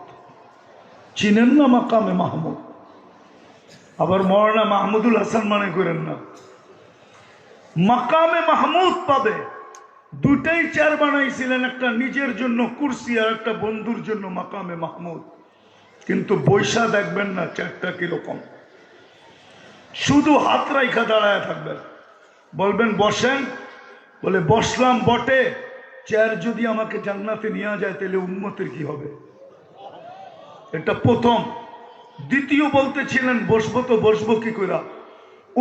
চিনেন না? মাকামে মাহমুদ। আবার মৌলানা মাহমুদুল হাসান মনে করেন না, মাকামে মাহমুদ পাবে। দুটাই চেয়ার বানাইছিলেন, একটা নিজের জন্য কুরসি আর একটা বন্ধুর জন্য মাকামে মাহমুদ। কিন্তু বৈশা দেখবেন না চেয়ারটা কিরকম, শুধু হাত রাইখা দাঁড়ায় থাকবেন, বলবেন বসেন, বলে বসলাম বটে, চেয়ার যদি আমাকে জান্নাতে নিয়ে যায় তাহলে উম্মতের কি হবে? এটা প্রথম। দ্বিতীয় বলতেছিলেন বসবো তো বসবো কি করে,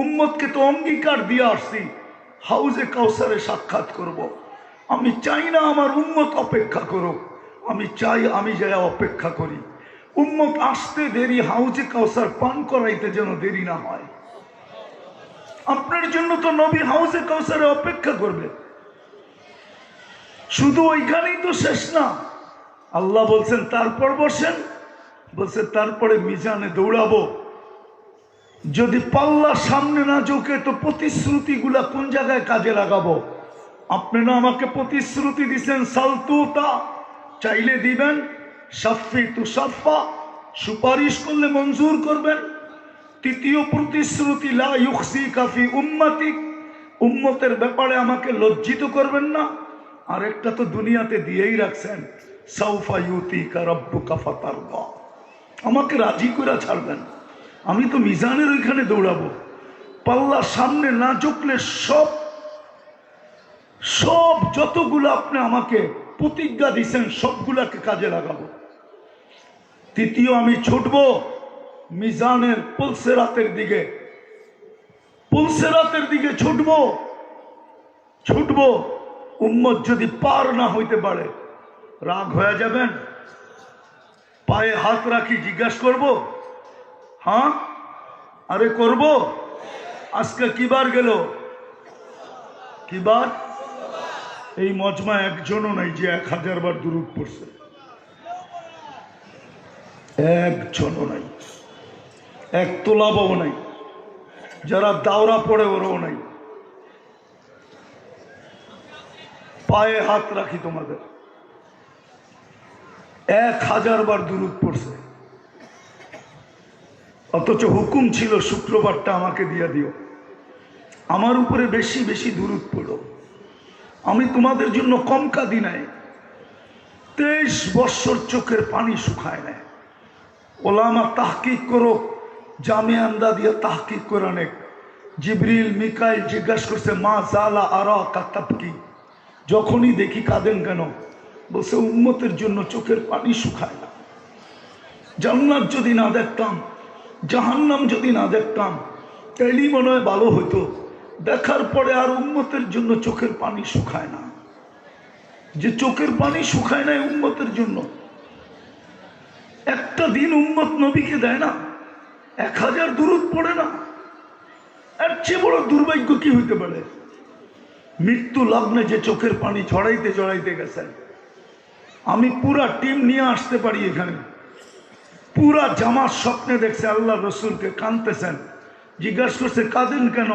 উম্মতকে তো অঙ্গীকার দিয়ে আসছি হাউজে কাউসারে সাক্ষাৎ করব। আমি চাই না আমার উম্মত অপেক্ষা করুক, আমি চাই আমি যাই অপেক্ষা করি। উম্মত আসতে দেরি, হাউজে কাউসার পান করাইতে যেন দেরি না হয়। আপনার জন্য তো নবী হাউজে কাউসারে অপেক্ষা করবে। শুধু ওইখানেই তো শেষ না, আল্লাহ বলছেন তারপর বসেন, বলছে তারপরে মিজানে দৌড়াবো। যদি পাল্লা সামনে না ঝোঁকে তো প্রতিশ্রুতিগুলা কোন জায়গায় কাজে লাগাবো? আপনি না আমাকে প্রতিশ্রুতি দিচ্ছেন সালতুতা, চাইলে দিবেন, সাফি তু সাফা, সুপারিশ করলে মঞ্জুর করবেন। তৃতীয় প্রতিশ্রুতি লা ইউখসিকা ফি উম্মতিক, উম্মতের ব্যাপারে আমাকে লজ্জিত করবেন না। আরেকটা তো দুনিয়াতে দিয়েই রাখছেন, সাউফা ইউতিকা রাব্বুকা ফাতারদা, আমাকে রাজি করে ছাড়বেন। আমি তো মিজানের ওইখানে দৌড়াবো, পাল্লা সামনে না ঝুঁকলে সব সব যতগুলো আপনি আমাকে প্রতিজ্ঞা দিচ্ছেন সবগুলাকে কাজে লাগাবো। তৃতীয় আমি ছুটবো মিজানের পুলসেরাতের দিকে, পুলসেরাতের দিকে ছুটবো। উম্মত যদি পার না হইতে পারে রাগ হয়ে যাবেন, পায়ে হাত রাখি জিজ্ঞাসা করব, হ্যাঁ আরে করব। আজকে কিবার গেল, কিবার? এই মজমা একজনও নাই যে 1000 বার দুরূদ পড়ছে, একজনও নাই, এক তোলাবও নাই, যারা দাওরা পড়ে ওরাও নাই। পায়ে হাত রাখি তোমাদের, 1000 বার দুরূদ পড়ছে, অথচ হুকুম ছিল শুক্রবারটা আমাকে দিয়ে দিও, আমার উপরে বেশি বেশি দুরূদ পড়ো। আমি তোমাদের জন্য কম কাঁদি নাই, 23 বৎসর চোখের পানি শুকায় নাই। ওলামা তাহকিক করো, জামিয়া আন্দাদিয়া তাহকিক করে অনেক। জিবরিল মিকাইল জিজ্ঞাসা করছে মা জালা আরা কাতাবকি, যখনই দেখি কাঁদেন কেন? বলছে উম্মতের জন্য চোখের পানি শুকায় না। জান্নাত যদি না দেখতাম, জাহান্নাম যদি না দেখতাম তাইলেই মনে হয় ভালো হইতো। দেখার পরে আর উম্মতের জন্য চোখের পানি শুকায় না। যে চোখের পানি শুকায় না উম্মতের জন্য, একটা দিন উম্মত নবীকে দেয় না, 1000 দুরূদ পড়ে না, এর চেয়ে বড় দুর্ভাগ্য কি হইতে পারে? মৃত্যু লগ্নে যে চোখের পানি ছড়াইতে ছড়াইতে গেছেন, আমি পুরা টিম নিয়ে আসতে পারি এখানে। পুরা জামাত স্বপ্নে দেখছে আল্লাহ রসুলকে কাঁদতেছেন, জিজ্ঞাসা করছে কাঁদেন কেন?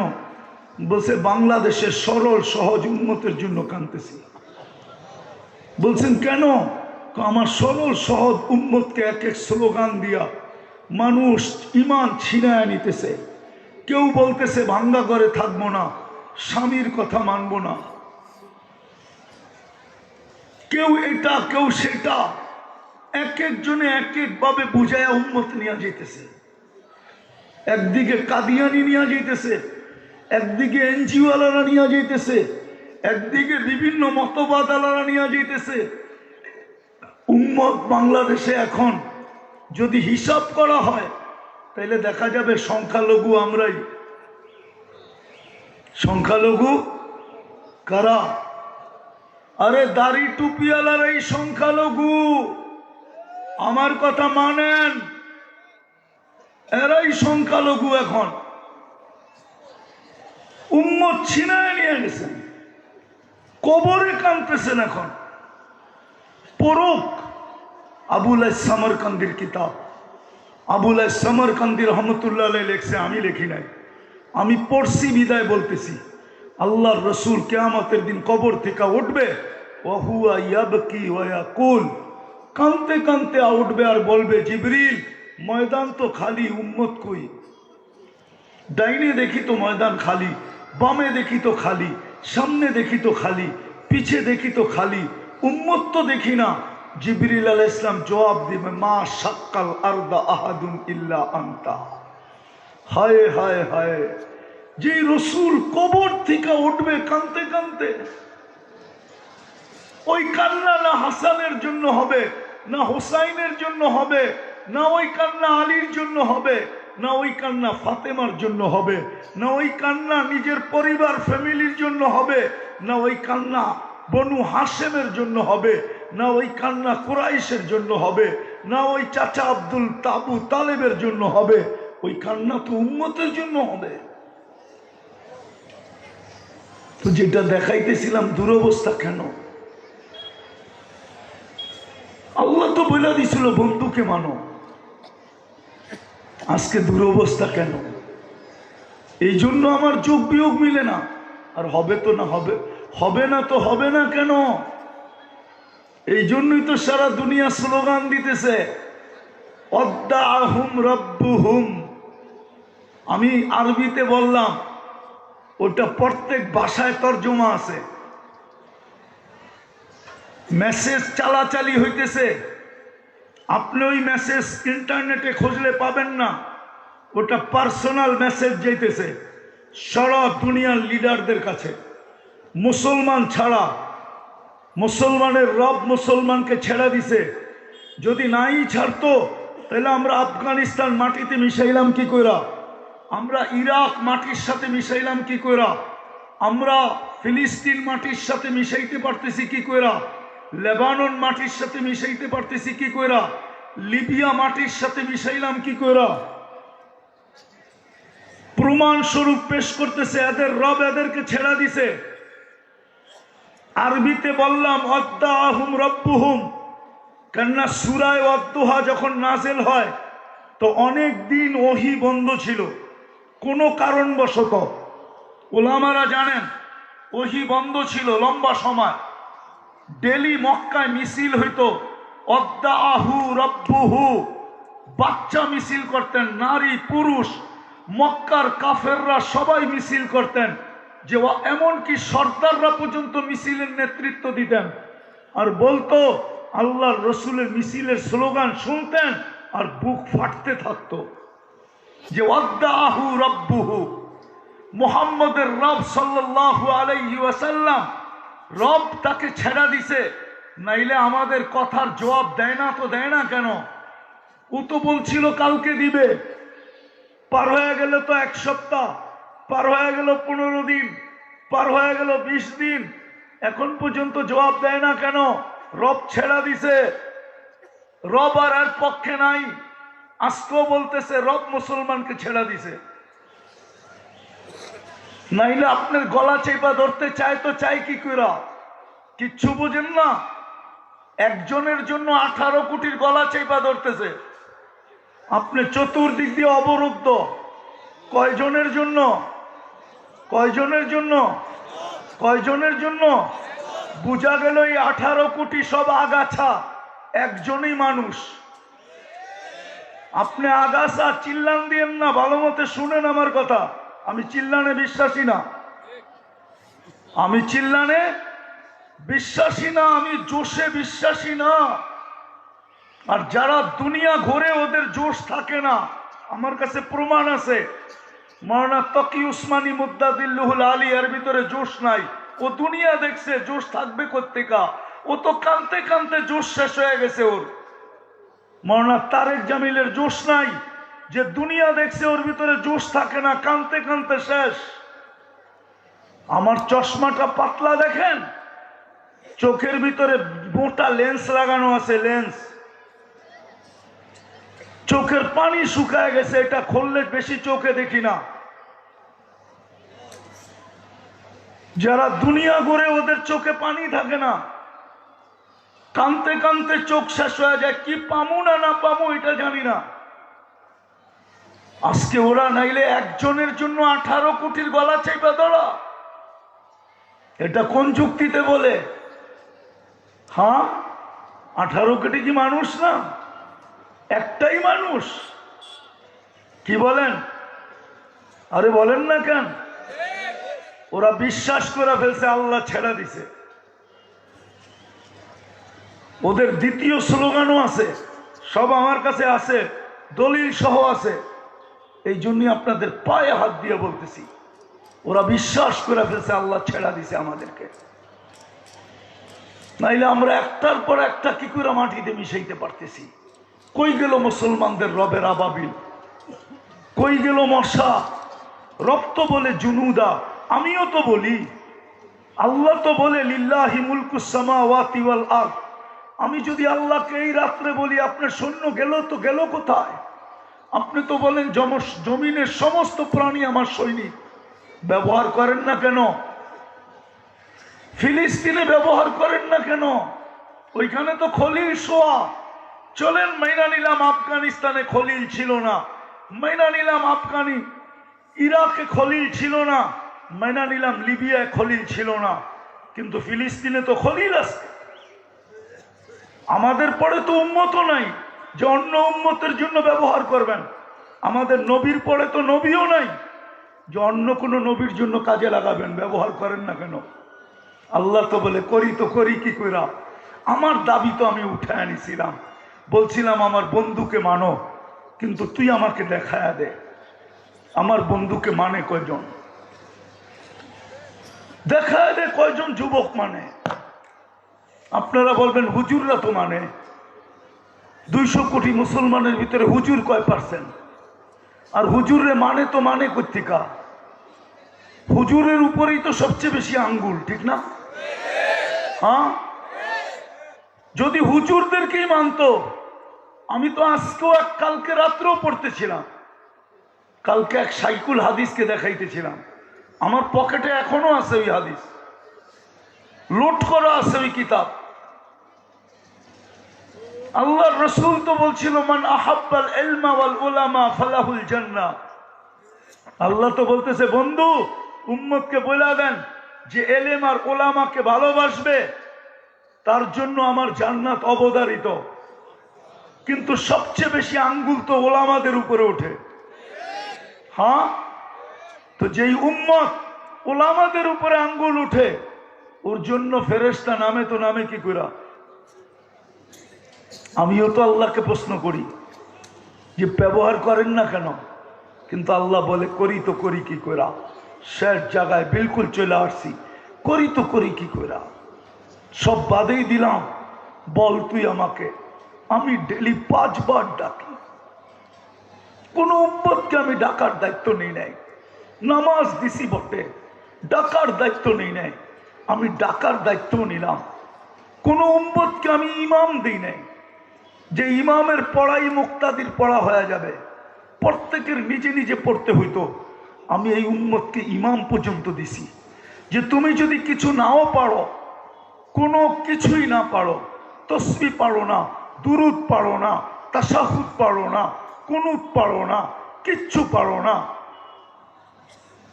বলছে বাংলাদেশের সরল সহজ উম্মতের জন্য কাঁদতেছি। বলছেন কেন? আমার সরল সহজ উম্মতকে এক এক স্লোগান দিয়া মানুষ ইমান ছিনায় নিতেছে। কেউ বলতেছে ভাঙ্গা ঘরে থাকবো না, স্বামীর কথা মানবো না, কেউ এটা কেউ সেটা, এক একজনে এক একভাবে বুঝাইয়া উম্মত নিয়ে যেতেছে। একদিকে কাদিয়ানি নিয়ে যেতেছে, একদিকে এনজিওয়ালারা নিয়ে যেতেছে, একদিকে বিভিন্ন মতবাদালারা নিয়ে যেতেছে। উম্মত বাংলাদেশে এখন যদি হিসাব করা হয় তাহলে দেখা যাবে সংখ্যালঘু আমরাই। সংখ্যালঘু কারা? আরে দাড়ি টুপিওয়ালারাই সংখ্যালঘু। আমার কথা মানেন, এরাই সংখ্যালঘু। এখন উম্মত ছিনায় নিয়ে গেছেন, কবরে কাঁদতেছেন। এখন পরক আবুল সামরকান্দির কিতাব, আবুল সামরকান্দি রহমতুল্লাহ আলাইহি লেখছে, আমি লিখি নাই, আমি পড়ছি বিদায় বলতেছি। আল্লাহর রসুল কিয়ামতের দিন কবর থেকে উঠবে, ওয়াহুয়া ইয়াবকি ওয়া ইয়াকুল, কাঁদতে কাঁদতে উঠবে আর বলবে, জিবরিল ময়দান তো খালি, উম্মত কই? ডাইনে দেখি তো ময়দান খালি, বামে দেখি তো খালি, সামনে দেখি তো খালি, পিছে দেখি তো খালি, উম্মত তো দেখি না। জিবরিল আলাইহিস সালাম জবাব দিবে, মা শাক্কাল আরদা আহাদুন ইল্লা আনতা। হায় হায় হায়, যে রসুল কবর থেকে উঠবে কাঁদতে কাঁদতে, ওই কান্না না হাসানের জন্য হবে, না হোসাইনের জন্য হবে, না ওই কান্না আলীর জন্য হবে, না ওই কান্না ফাতেমার জন্য হবে, না ওই কান্না নিজের পরিবার ফ্যামিলির জন্য হবে, না ওই কান্না বনু হাশেমের জন্য হবে, না ওই কান্না কুরাইশের জন্য হবে, না ওই চাচা আব্দুল তাবু তালেবের জন্য হবে। ওই কান্না তো উম্মতের জন্য হবে। তো যেটা দেখাইতেছিলাম দুরবস্থা কেন? আল্লাহ তো বলে দিছিল বন্ধুকে মানো, আজকে দুরবস্থা কেন? এই জন্য আমার যোগ বিয়োগ মিলে না। আর হবে তো না হবে, হবে না তো হবে না কেন? এই জন্যই তো সারা দুনিয়া স্লোগান দিতেছে, অদ্দাহুম রব্বুহুম। আমি আরবিতে বললাম, ওটা প্রত্যেক ভাষায় তর্জমা আছে। মেসেজ চালাচালি হইতেছে, আপনি ওই মেসেজ ইন্টারনেটে খুঁজলে পাবেন না। ওটা পার্সোনাল মেসেজ যাইতেছে সারা দুনিয়ার লিডারদের কাছে, মুসলমান ছাড়া। মুসলমানের রব মুসলমানকে ছেড়ে দিছে। যদি নাই ছাড়তো তাহলে আমরা আফগানিস্তান মাটিতে মিশাইলাম কি কইরা, আমরা ইরাক মাটির সাথে মিশাইলাম কি কইরা, আমরা ফিলিস্তিন মাটির সাথে মিশাইতে পারতেছি কি কইরা, লেবানন মাটির সাথে মিশাইতে পারতেছি কি কইরা, লিবিয়া মাটির সাথে মিশাইলাম কি কইরা। প্রমাণ স্বরূপ পেশ করতেছে, এদের রব এদেরকে ছেড়া দিছে। আরবিতে বললাম অদ্দাহুম রব্বুহুম, কেননা সূরায়ে ওয়াদ্দুহা যখন নাযিল হয় তো অনেক দিন ওহী বন্ধ ছিল কোনো কারণবশত। উলামারা জানেন ওহী বন্ধ ছিল লম্বা সময়। ডেলি মক্কায় মিছিল হইতো, অদ্দাহু রব্বুহু, বাচ্চা মিছিল করতেন, নারী পুরুষ, মক্কার কাফেররা সবাই মিছিল করতেন, যে এমনকি সর্দাররা পর্যন্ত মিছিলের নেতৃত্ব দিতেন। আর বলতো, আল্লাহর রসুলের মিছিলের স্লোগান শুনতেন আর বুক ফাটতে থাকতো, যে ওয়াদ্দাহু রব্বুহু, মুহাম্মদের রব সাল্লাল্লাহু আলাইহি ওয়াসাল্লাম, রব তাকে ছেড়া দিছে। নাইলে আমাদের কথার জবাব দেয় না তো দেয় না কেন? ও তো বলছিল কালকে দিবে, পার হয়ে গেল তো এক সপ্তাহ, পার হয়ে গেল 15 দিন, পার হয়ে গেল 20 দিন, এখন পর্যন্ত জবাব দেয় না কেন? রব ছেড়া দিছে, রব আর এর পক্ষে নাই। আজকেও বলতেছে রব মুসলমানকে ছেড়া দিছে। নাইলে আপনার গলা চেপা ধরতে চায় তো চাই কি কইরা? কিচ্ছু বুঝেন না। একজনের জন্য 18 কোটির গলা চেপা ধরতেছে, আপনি চতুর্দিক দিয়ে অবরুদ্ধ। কয়জনের জন্য? কয়জনের জন্য? কয়জনের জন্য? বোঝা গেল এই 18 কোটি সব আগাছা, একজনই মানুষ। আপনি আগাছা চিল্লান দিয়েন না, ভালো মতে শুনেন আমার কথা। আমি চিল্লানে বিশ্বাসী না, আমি চিল্লানে বিশ্বাসী না, আমি জোশে বিশ্বাসী না। আর যারা দুনিয়া ঘোরে ওদের জোশ থাকে না, আমার কাছে প্রমাণ আছে। মাওলানা তকি উসমানী মুদ্দাদিল্লাহুল আলী এর ভিতরে জোশ নাই। ও দুনিয়া দেখছে, জোশ থাকবে কোত্থেকা? ও তো কানতে কানতে জোশ শেষ হয়ে গেছে ওর। মাওলানা তারেক জামিলের জোশ নাই, যে দুনিয়া দেখছে ওর ভিতরে জোশ থাকে না, কানতে কানতে শেষ। আমার চশমাটা পাতলা দেখেন, চোখের ভিতরে মোটা লেন্স লাগানো আছে, লেন্স। চোখের পানি শুকায় গেছে, এটা খুললে বেশি চোখে দেখি না। যারা দুনিয়া ঘুরে ওদের চোখে পানি থাকে না, কানতে কানতে চোখ শেষ হয়ে যায়। কি পামু না না পামু এটা জানি না। আজকে ওরা নাইলে একজনের জন্য 18 কোটির গলা চাইবা ধরা, এটা কোন যুক্তিতে বলে? হ্যাঁ, 18 কোটি কি মানুষ না? একটাই মানুষ। কি বলেন? আরে বলেন না কেন? ওরা বিশ্বাস করে ফেলছে, আল্লাহ ছেড়ে দিছে। ওদের দ্বিতীয় স্লোগানও আছে, সব আমার কাছে আছে, দলিল সহ আছে। এই জন্যই আপনাদের পায়ে হাত দিয়ে বলতেছি, ওরা বিশ্বাস করে ফেলছে আল্লাহ ছেড়া দিছে আমাদেরকে। নাইলে আমরা একটার পর একটা কি করে মাটিতে মিশাইতে পারতেছি। কই গেল মুসলমানদের রবের আবাবিল? কই গেল মশা? রব তো বলে জুনুদা, আমিও তো বলি। আল্লাহ তো বলে লিল্লাহি মুলকুস সামাওয়াতি ওয়াল আরদ। আমি যদি আল্লাহকে এই রাত্রে বলি আপনার সৈন্য গেল, তো গেল কোথায়? আপনি তো বলেন জমিনের সমস্ত প্রাণী আমার সৈনিক। ব্যবহার করেন না কেন? ফিলিস্তিনে ব্যবহার করেন না কেন? ওইখানে তো খলিল শোয়া। চলেন মাইনা নিলাম আফগানিস্তানে খলিল ছিল না, মাইনা নিলাম ইরাকে খলিল ছিল না, মাইনা নিলাম লিবিয়ায় খলিল ছিল না, কিন্তু ফিলিস্তিনে তো খলিল আছে। আমাদের পরে তো উম্মত নাই যে অন্য উম্মতের জন্য ব্যবহার করবেন। আমাদের নবীর পরে তো নবীও নাই যে অন্য কোনো নবীর জন্য কাজে লাগাবেন। ব্যবহার করেন না কেন? আল্লাহ তো বলে করি তো করি কি কইরা। আমার দাবি তো আমি উঠে আনিছিলাম, বলছিলাম আমার বন্ধুকে মানো, কিন্তু তুই আমাকে দেখায়া দে আমার বন্ধুকে মানে কয়জন, দেখায় দে কয়জন যুবক মানে। আপনারা বলবেন হুজুররা তো মানে। 200 কোটি মুসলমানের ভিতরে হুজুর কয় %? আর হুজুরে মানে তো মানে কোত্থেকা? হুজুরের উপরেই তো সবচেয়ে বেশি আঙ্গুল, ঠিক না? হ্যাঁ, যদি হুজুরদেরকেই মানতো, আমি তো আজকেও কালকে রাত্রেও পড়তেছিলাম, কালকে এক সাইকুল হাদিসকে দেখাইতেছিলাম, আমার পকেটে এখনো আছে ওই হাদিস, লোড করা আছে ওই কিতাব। আল্লাহর রাসূল তো বলছিল মান আহাব্বাল ইলমা ওয়াল উলামা ফালাহুল জান্নাহ। আল্লাহ তো বলতেছে বন্ধু উম্মতকে বলে দেন যে এলেম আর ওলামাকে ভালোবাসবে তার জন্য আমার জান্নাত অবধারিত। কিন্তু সবচেয়ে বেশি আঙ্গুল তো ওলামাদের উপরে ওঠে। হ্যাঁ, তো যেই উম্মত ওলামাদের উপরে আঙ্গুল উঠে ওর জন্য ফেরেশতা নামে তো নামে কি করে? আমিও তো আল্লাহকে প্রশ্ন করি যে ব্যবহার করেন না কেন, কিন্তু আল্লাহ বলে করি তো করি কি করে। শেষ জায়গায় বিলকুল চলে আসছি, করি তো করি কি করে। সব বাদেই দিলাম, বল তুই আমাকে। আমি ডেলি 5 বার ডাকি, কোন উম্মতকে আমি ডাকার দায়িত্ব নেই নাই। নামাজ দিছি বটে, ডাকার দায়িত্ব নেই নাই। আমি ডাকার দায়িত্ব নিলাম। কোন উম্মতকে আমি ইমাম দিই নাই যে ইমামের পড়াই মুক্তাদির পড়া হয়ে যাবে, প্রত্যেকের নিজে নিজে পড়তে হইতো। আমি এই উম্মতকে ইমাম পর্যন্ত দিছি যে তুমি যদি কিছু নাও পারো, কোনো কিছুই না পারো, তসবিহ পারো না, দুরুদ পারো না, তাশাহুদ পারো না, কুনুত পারো না, কিচ্ছু পারো না,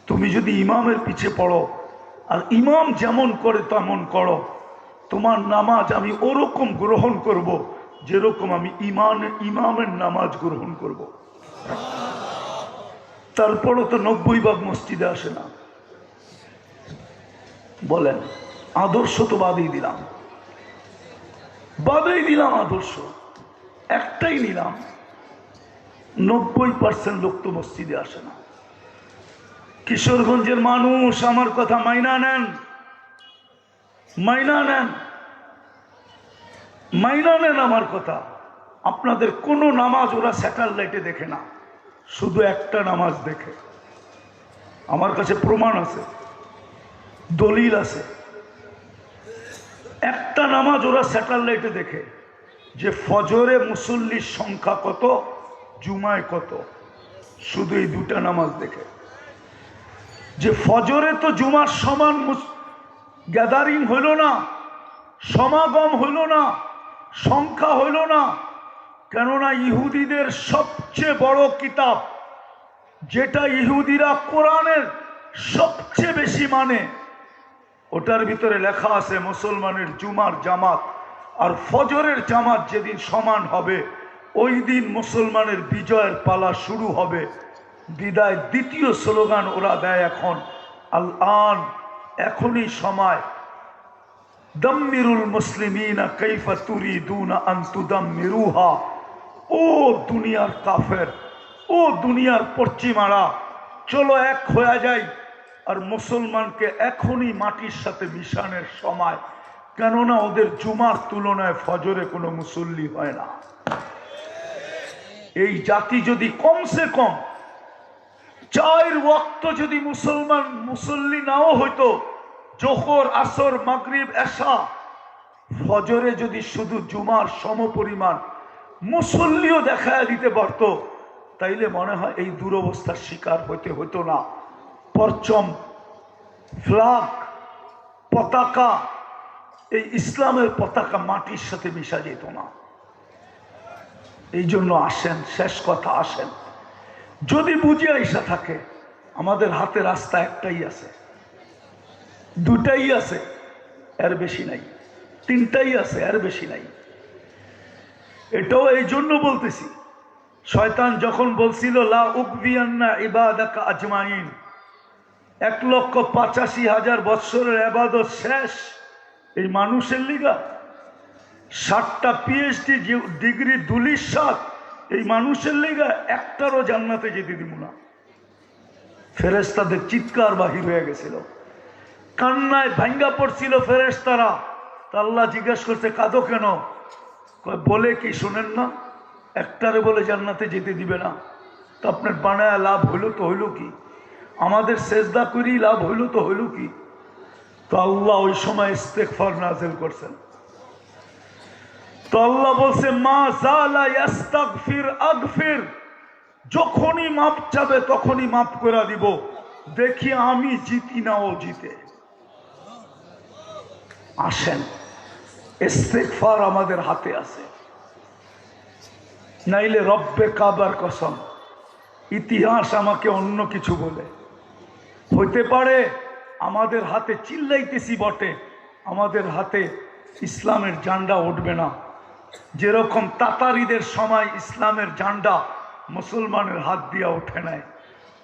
তো তুমি যদি ইমামের পিছে পড়ো আর ইমাম যেমন করে তেমন করো, তোমার নামাজ আমি ওরকম গ্রহণ করব যেরকম আমি ইমামের নামাজ গ্রহণ করব। তারপরও তো 90 ভাগ মসজিদে আসে না। বলেন, আদর্শ তো বাদেই দিলাম, আদর্শ একটাই নিলাম, 90% লোক তো মসজিদে আসে না। কিশোরগঞ্জের মানুষ আমার কথা মাইনা নেন, আমার কথা। আপনাদের কোনো নামাজ ওরা স্যাটেলাইটে দেখে না, শুধু একটা নামাজ দেখে। আমার কাছে প্রমাণ আছে, দলিল আছে। একটা নামাজ ওরা স্যাটেলাইটে দেখে যে ফজরে মুসল্লির সংখ্যা কত, জুমায় কত, শুধু এই দুটা নামাজ দেখে। যে ফজরে তো জুমার সমান গ্যাদারিং হইল না, সমাগম হইল না, সংখ্যা হইল না। কেননা ইহুদিদের সবচেয়ে বড় কিতাব, যেটা ইহুদিরা কোরআনের সবচেয়ে বেশি মানে, ওটার ভিতরে লেখা আছে মুসলমানের জুমার জামাত আর ফজরের জামাত যেদিন সমান হবে, ওই দিন মুসলমানের বিজয়ের পালা শুরু হবে। বিদায় দ্বিতীয় স্লোগান ওরা দেয় এখন, আল আন, এখনই সময়। দাম্মিরুল মুসলিমিনা কাইফা তুরিদুনা আন তুদাম্মিরুহা। ও দুনিয়ার কাফের, ও দুনিয়ার পশ্চিমারা, চলো এক হয়ে যাই আর মুসলমানকে এখনই মাটির সাথে মিশানোর সময়। কেননা ওদের জুমার তুলনায় ফজরে কোনো মুসল্লি হয় না। এই জাতি যদি কমসে কম 4 ওয়াক্ত যদি মুসল্লি নাও হইতো, জোহর, আসর, মাগরিব, এশা, ফজরে যদি শুধু জুমার সমপরিমাণ মুসল্লিও দেখায় দিতে পারতো, তাইলে মনে হয় এই দুরবস্থার শিকার হইতে হতো না। পরচম, ফ্ল্যাগ, পতাকা, এই ইসলামের পতাকা মাটির সাথে মিশা যেত না। এই জন্য আসেন, শেষ কথা, আসেন, যদি বুঝে আইসা থাকে, আমাদের হাতে রাস্তা একটাই আছে, দুটাই আছে, এর বেশি নাই, 3টাই আছে, এর বেশি নাই। এটাও এই জন্য বলতেছি, শয়তান যখন বলছিল লা উকবিয়ান্না ইবাদাকা আজমাইন, 1,85,000 বৎসরের ইবাদত শেষ এই মানুষের লিগা, 60টা পিএইচডি ডিগ্রি দুলির সাথ এই মানুষের লিগা, একটারও জান্নাতে যেতে দিব না। ফেরেশতাদের চিৎকার বাহির হয়ে গেছিল, কান্নায় ভাঙ্গা পড়ছিল ফেরেশতারা। তা আল্লাহ জিজ্ঞাসা করছে, কাঁদো কেন? বলে কি শোনেন না, একটারে বলে জান্নাতে যেতে দিবে না, তো আপনার বানায় লাভ হইল তো হইল কি? আমাদের সেজদা করি লাভ হইল তো হইল কি? তো আল্লাহ ওই সময় ইস্তেগফার নাযিল করছেন। তো আল্লাহ বলছে, মা জালা ইস্তাগফির আগফির, যখনই মাপ চাবে তখনই মাপ করে দিব, দেখি আমি জিতি না ও জিতে। আসেন, ইস্তেগফার আমাদের হাতে আছে, নাইলে রব্বে কাবার কসম ইতিহাস আমাকে অন্য কিছু বলে। হইতে পারে আমাদের হাতে চিল্লাইতেছি বটে, আমাদের হাতে ইসলামের ঝান্ডা উঠবে না। যেরকম তাতারিদের সময় ইসলামের ঝান্ডা মুসলমানের হাত দিয়া ওঠে নাই,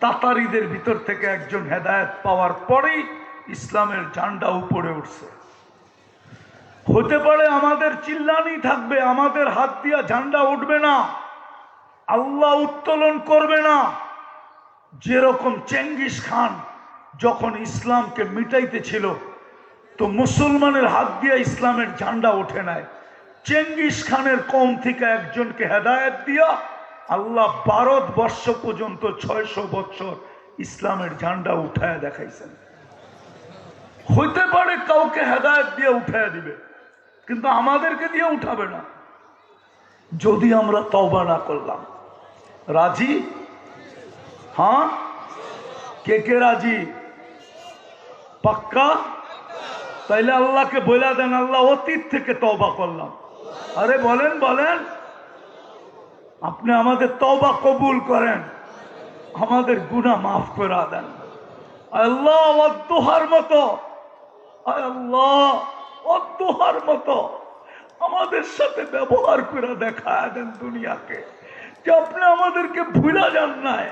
তাতারিদের ভিতর থেকে একজন হেদায়েত পাওয়ার পরেই ইসলামের ঝান্ডা উপরে উঠছে। হতে পারে আমাদের চিল্লানি থাকবে, আমাদের হাত দিয়া ঝান্ডা উঠবে না, আল্লাহ উত্তোলন করবে না। যেরকম চেঙ্গিস খান যখন ইসলামকে মিটাইতেছিল, তো মুসলমানের হাত দিয়ে ইসলামের ঝান্ডা ওঠে নাই, চেঙ্গিস খানের কম থেকে একজনকে হেদায়েত দিয়া আল্লাহ ভারতবর্ষ পর্যন্ত 600 বছর ইসলামের ঝান্ডা উঠায় দেখাইছেন। হইতে পারে কাউকে হেদায়েত দিয়ে উঠায় দিবে, কিন্তু আমাদেরকে দিয়ে উঠাবে না, যদি আমরা তওবা না করলাম। রাজি? হ্যাঁ, কে কে রাজি? পাক্কা? তাইলে আল্লাহকে বলে দেন, আল্লাহ অতীত থেকে তওবা করলাম। আরে বলেন বলেন, আপনি আমাদের তওবা কবুল করেন, আমাদের গুনাহ মাফ করে দেন। আল্লাহ অদ্দোহার মতো, আল্লাহ অদ্দোহার মতো আমাদের সাথে ব্যবহার করে দেখায় দেন দুনিয়াকে যে আপনি আমাদেরকে ভুলা যান নাই।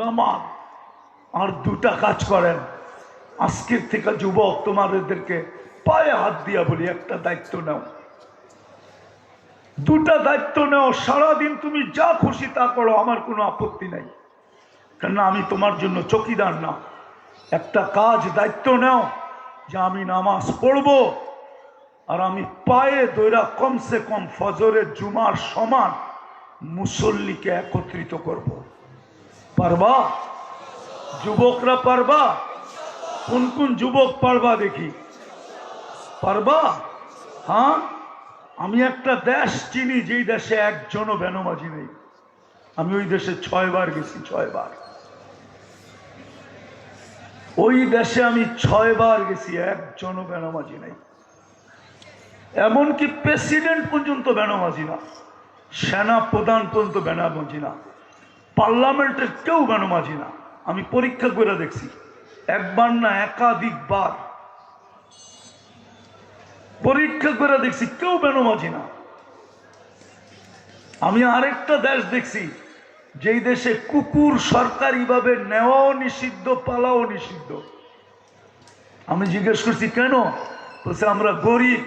নামাজ আর দুটা কাজ করেন। আজকের থেকে যুবক তোমাদেরকে পায়ে হাত দিয়া বলি, একটা দায়িত্ব নাও, দুটা দায়িত্ব নাও। সারাদিন তুমি যা খুশি তা করো, আমার কোনো আপত্তি নাই, কেননা আমি তোমার জন্য চকিদার না। একটা কাজ দায়িত্ব নাও যে আমি নামাজ পড়বো আর আমি পায়ে দৈরা কমসে কম ফজরের জুমার সমান মুসল্লিকে একত্রিত করব। পারবা? যুবকরা পারবা? কোন কোন যুবক পারবা দেখি? পারবা? হ্যাঁ, আমি একটা দেশ চিনি যেই দেশে একজনও বেনামাজি নেই। আমি ওই দেশে 6 বার গেছি, 6 বার। ওই দেশে আমি 6 বার গেছি, একজনও বেনামাজি নাই। এমনকি প্রেসিডেন্ট পর্যন্ত বেনামাজি না, সেনা প্রধান পর্যন্ত বেনামাজি না, পার্লামেন্টের কেউ বেনামাজি না। আমি পরীক্ষা করে দেখছি, একবার না একাধিকবার পরীক্ষা করে দেখছি, কেউ বেনামাজি না। আমি আরেকটা দেশ দেখছি যেই দেশে কুকুর সরকারিভাবে নেওয়াও নিষিদ্ধ, পালাও নিষিদ্ধ। আমি জিজ্ঞেস করছি কেন? বলছে আমরা গরিব,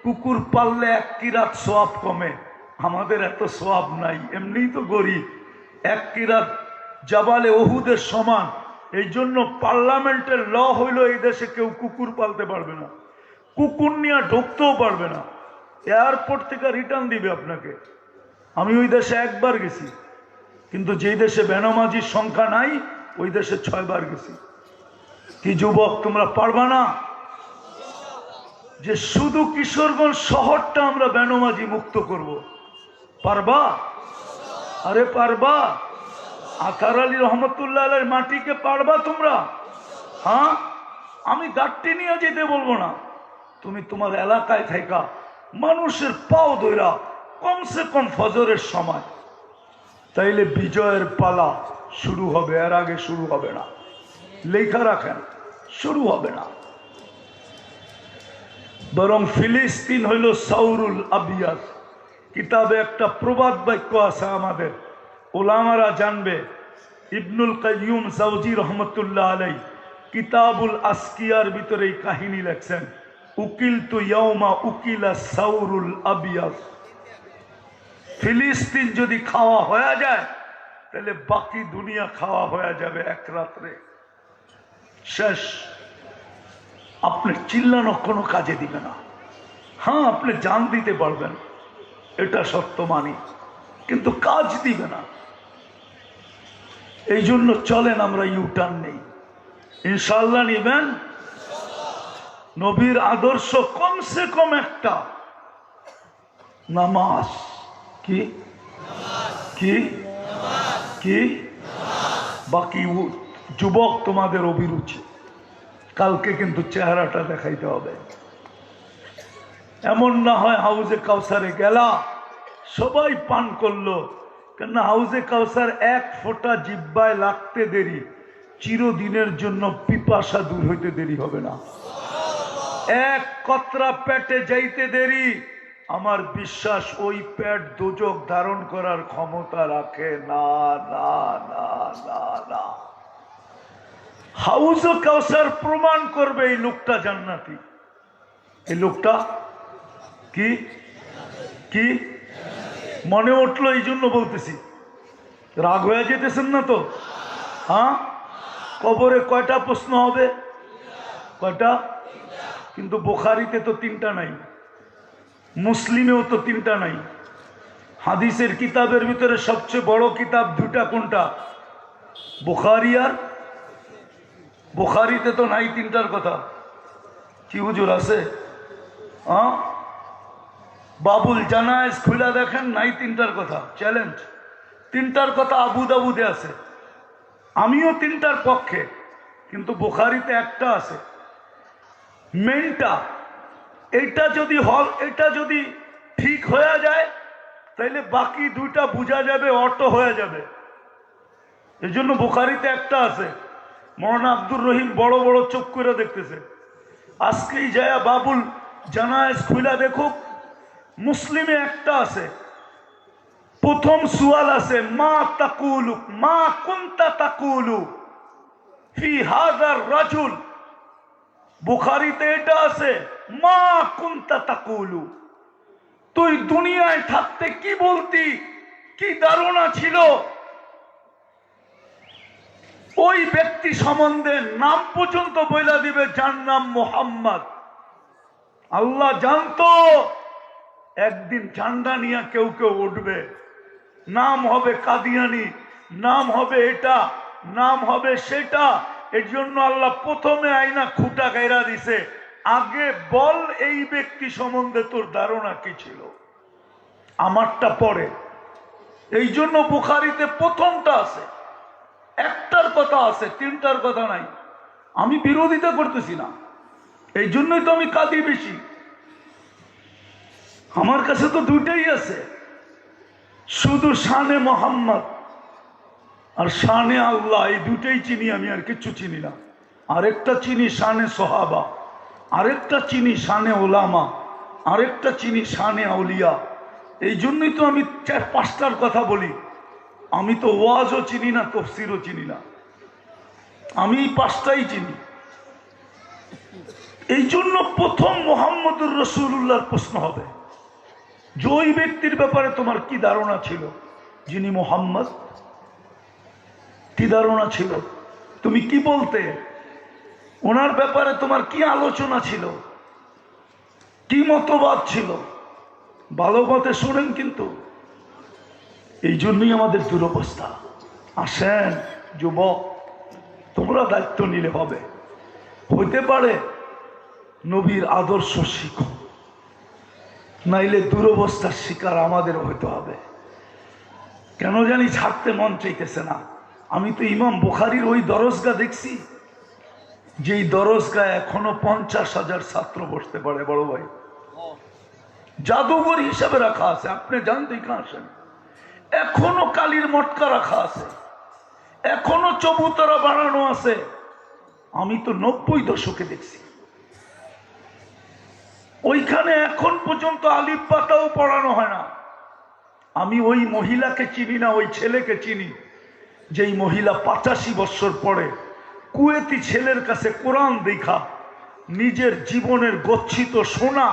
কুকুর পাললে 1 কিরাত সোয়াব কমে, আমাদের এত সোয়াব নাই, এমনিই তো গরিব। 1 কিরাত জাবালে ওহুদের সমান। এই জন্য পার্লামেন্টের ল হইল এই দেশে কেউ কুকুর পালতে পারবে না, কুকুর নিয়ে ঢুকতেও পারবে না, এয়ারপোর্ট থেকে রিটার্ন দিবে আপনাকে। আমি ওই দেশে 1 বার গেছি, কিন্তু যেই দেশে বেনামাজির সংখ্যা নাই ওই দেশে 6 বার গেছি। কি যুবক তোমরা পারবা না যে শুধু কিশোরগঞ্জ শহরটা আমরা বেনামাজি মুক্ত করব? পারবা? আরে পারবা? আকার আলী রহমতুল্লাহ আলাইহির মাটিকে পারবা তোমরা? হ্যাঁ, আমি গাড়ি নিয়ে যেতে বলবো না, তুমি তোমার এলাকায় থাকা মানুষের পাও ধইরা কমসে কম ফজরের সময়, তাইলে বিজয়ের পালা শুরু হবে, এর আগে শুরু হবে না। লেখা রাখেন, শুরু হবে না। বরং ফিলিস্তিন হইল সাউরুল আবিয়াদ। কিতাবে একটা প্রবাদ বাক্য আছে, আমাদের ওলামারা জানবে। ইবনুল কাইয়ুম জাওজি রহমতুল্লাহ আলাই কিতাবুল আসকিয়ার ভিতরে এই কাহিনী লেখছেন, উকিল তু ইয়াউমা উকিলা সাউরুল আবিয়াদ। ফিলিস্তিন যদি খাওয়া হয়ে যায় তাহলে বাকি দুনিয়া খাওয়া হয়ে যাবে এক রাত্রে, শেষ। আপনি চিল্লানো কোনো কাজে দিবে না। হ্যাঁ, আপনি জান দিতে পারবেন, এটা সত্য মানি, কিন্তু কাজ দিবে না। এই জন্য চলেন আমরা ইউটার্ন নেই, ইনশাল্লাহ নিবেন। নবীর আদর্শ কমসে কম একটা নামাজ। কি কি কি? বাকি যুবক তোমাদের অভিরুচি, কালকে কিন্তু চেহারাটা দেখাইতে হবে। এমন না হয় হাউজে কাউসারে গেলা, সবাই পান করলো, কেননা হাউজে কাউসার 1 ফোঁটা জিব্বায় লাগতে দেরি, চিরদিনের জন্য পিপাসা দূর হইতে দেরি হবে না। 1 কতরা পেটে যাইতে দেরি, আমার বিশ্বাস ওই পেট দোজক ধারণ করার ক্ষমতা রাখে না, না না না না। হাউজ কাউসার প্রমাণ করবে এই লোকটা জান্নাতি। এই লোকটা কি কি মনে উঠলো, এই জন্য বলতেছি। রাগ হয়ে যেতেছেন না তো? হ্যাঁ, কবরে কয়টা প্রশ্ন হবে? কয়টা? কিন্তু বুখারীতে তো 3টা নাই, মুসলিমেও তো 3টা নাই। হাদিসের কিতাবের ভিতরে সবচেয়ে বড় কিতাব 2টা, কোনটা? বুখারী আর বুখারীতে তো নাই 3টার কথা। কি হুজুর আছে? হ্যাঁ, বাবুল জানায়েজ খুলে দেখেন, নাই 3টার কথা। চ্যালেঞ্জ, 3টার কথা আবু দাউদে আছে। আমিও 3টার পক্ষে, কিন্তু বুখারীতে একটা আছে, মেনটা। এটা যদি ঠিক হয়ে যায় তাহলে বাকি 2টা বোঝা যাবে, অটো হয়ে যাবে। এই জন্য বুখারীতে একটা আছে, মৌলানা আব্দুর রহিম বড় বড় চোখ করে দেখতেছে। আজকেই যায় বাবুল জানায়েজ খুলা দেখুক, মুসলিমে একটা আছে, প্রথম সুয়াল আছে মা তাকুলু মা কুনতা তাকুলু ফি হাযার রাজুল। বুখারীতে এটা আছে মা কুনতা তাকুলু, তুই দুনিয়ায় থাকতে কি বলতি, কি ধারণা ছিল ওই ব্যক্তি সম্বন্ধে নাম পর্যন্ত বইলা দিবে, যার নাম মুহাম্মদ। আল্লাহ জানতো একদিন ঝান্ডা নিয়ে কেউ কেউ উঠবে, নাম হবে কাদিয়ানি, নাম হবে এটা, নাম হবে সেটা। এর জন্য আল্লাহ প্রথমে আইনা খুঁটা গাইরা দিছে, আগে বল এই ব্যক্তি সম্বন্ধে তোর ধারণা কি ছিল, আমারটা পরে। এই জন্য বুখারীতে প্রথমটা আছে, একটার কথা আছে, তিনটার কথা নাই। আমি বিরোধিতা করতেছি না, এই জন্যই তো আমি কাঁদি বেশি। আমার কাছে তো দুইটাই আছে, শুধু শানে মোহাম্মদ আর শানে আল্লাহ, এই দুটাই চিনি আমি, আর কিচ্ছু চিনি না। আরেকটা চিনি শানে সোহাবা, আরেকটা চিনি শানে ওলামা, আরেকটা চিনি শানে আউলিয়া। এই জন্যই তো আমি 4-5টার কথা বলি। আমি তো ওয়াজও চিনি না, তফসিরও চিনি না, আমি এই 5টাই চিনি। এই জন্য প্রথম মুহাম্মদুর রাসূলুল্লাহর প্রশ্ন হবে যে ওই ব্যক্তির ব্যাপারে তোমার কি ধারণা ছিল, যিনি মুহাম্মদ, কি ধারণা ছিল, তুমি কি বলতে, ওনার ব্যাপারে তোমার কি আলোচনা ছিল, কি মতবাদ ছিল। ভালো মতে শোনেন কিন্তু। এই জন্যই আমাদের দুরবস্থা। আসেন যুবক, তোমরা দায়িত্ব নিলে হবে। হইতে পারে নবীর আদর্শ শিখো, নাইলে দুরবস্থার শিকার আমাদের হইতে হবে। কেন জানি ছাড়তে মন চাইতেছে না। আমি তো ইমাম বুখারীর ওই দরজগা দেখছি, যেই দরজগায় এখনো 50,000 ছাত্র বসতে পারে। বড় ভাই, জাদুঘর হিসাবে রাখা আছে, আপনি জানতে আসেন। এখনো কালির মটকা রাখা আছে, এখনো চবুতরা বানানো আছে। আমি তো 90 দশকে দেখছি, ওইখানে এখন পর্যন্ত আলিফ পাতাও পড়ানো হয় না। আমি ওই মহিলাকে চিনি না, ওই ছেলেকে চিনি, যেই মহিলা 85 বছর পরে কুয়েতি ছেলের কাছে কোরআন দেখা নিজের জীবনের গচ্ছিত সোনা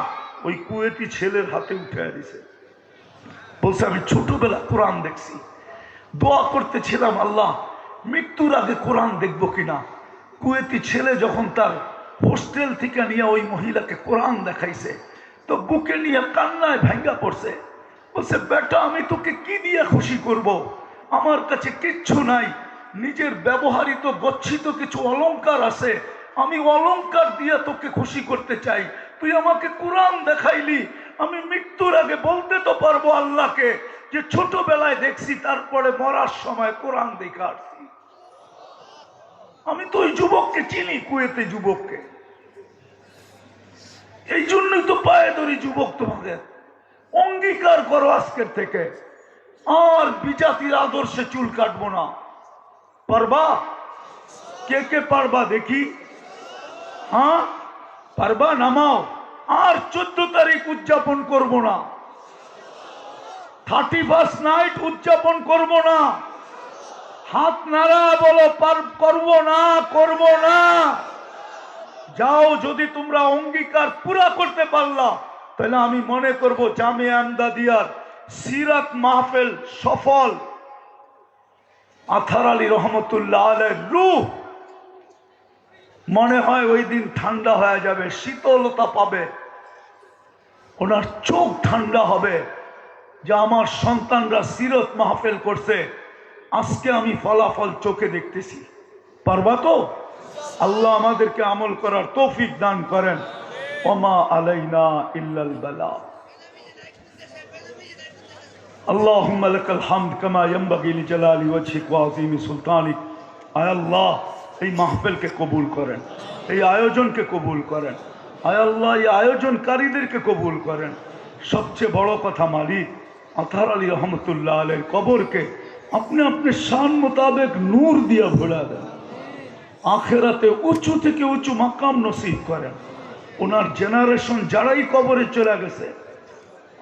ওই কুয়েতি ছেলের হাতে উঠে দিছে। বলছে আমি ছোটবেলা কোরআন দেখছি, দোয়া করতেছিলাম আল্লাহ মৃত্যুর আগে কোরআন দেখবো কিনা। কুয়েতি ছেলে যখন তার হোস্টেল থেকে নিয়ে ওই মহিলাকে কোরআন দেখাইছে, তো বুকে নিয়ে কান্নায় ভেঙ্গা পড়ছে। বলছে বেটা আমি তোকে কি দিয়ে খুশি করব, আমার কাছে কিচ্ছু নাই, নিজের ব্যবহৃত গচ্ছিত কিছু অলংকার আছে, আমি অলংকার দিয়ে তোকে খুশি করতে চাই। তুই আমাকে কোরআন দেখাইলি, আমি মৃত্যুর আগে বলতে তো পারবো আল্লাহকে যে ছোটবেলায় দেখছি, তারপরে মরার সময় কোরআন দেখা আসছি। আমি তো ওই যুবককে চিনি, কুয়েতে যুবককে। এই জন্যই তো পায়ে ধরি যুবক, তোমাদের অঙ্গীকার করো আজকের থেকে আর বিজাতির আদর্শে চুল কাটবো না। পারবা? কে কে পারবা দেখি? হ্যাঁ পারবা? নামাও। আর 14 তারিখ উদযাপন করব না, 31 নাইট উদযাপন করব না। হাত নাড়া বলো করব না, করব না। যাও, যদি তোমরা অঙ্গীকার পুরা করতে পারলা তাহলে আমি মনে করব জামিয়া আহমদিয়ার সিরাত মাহফিল সফল। আথার আলী রহমতুল্লাহ আলাইহির রূহ মনে হয় ওই দিন ঠান্ডা হয়ে যাবে, শীতলতা পাবে, ওনার চোখ ঠান্ডা হবে যে আমার সন্তানরা সিরত মাহফিল করছে, আজকে আমি ফলাফল চোখে দেখতেছি। পারবা তো? আল্লাহ আমাদেরকে আমল করার তৌফিক দান করেন। ওমা আলাইনা ইল্লাল বালাগ। আল্লাহুম্মা লাকাল হামদ কামা ইয়ানবাগি লিজালালি ওয়াজহিক ওয়া আযীমি সুলতানিক। আয় আল্লাহ, এই মাহফিলকে কবুল করেন, এই আয়োজনকে কবুল করেন। আয় আল্লাহ, এই আয়োজনকারীদেরকে কবুল করেন। সবচেয়ে বড় কথা মালিক, আথার আলী রহমতুল্লাহ আলাইহির কবরকে আপনি আপনি শান মোতাবেক নূর দিয়া ভরা দেন। আখেরাতে উঁচু থেকে উঁচু মাকাম নসিব করেন। ওনার জেনারেশন যারাই কবরে চলে গেছে,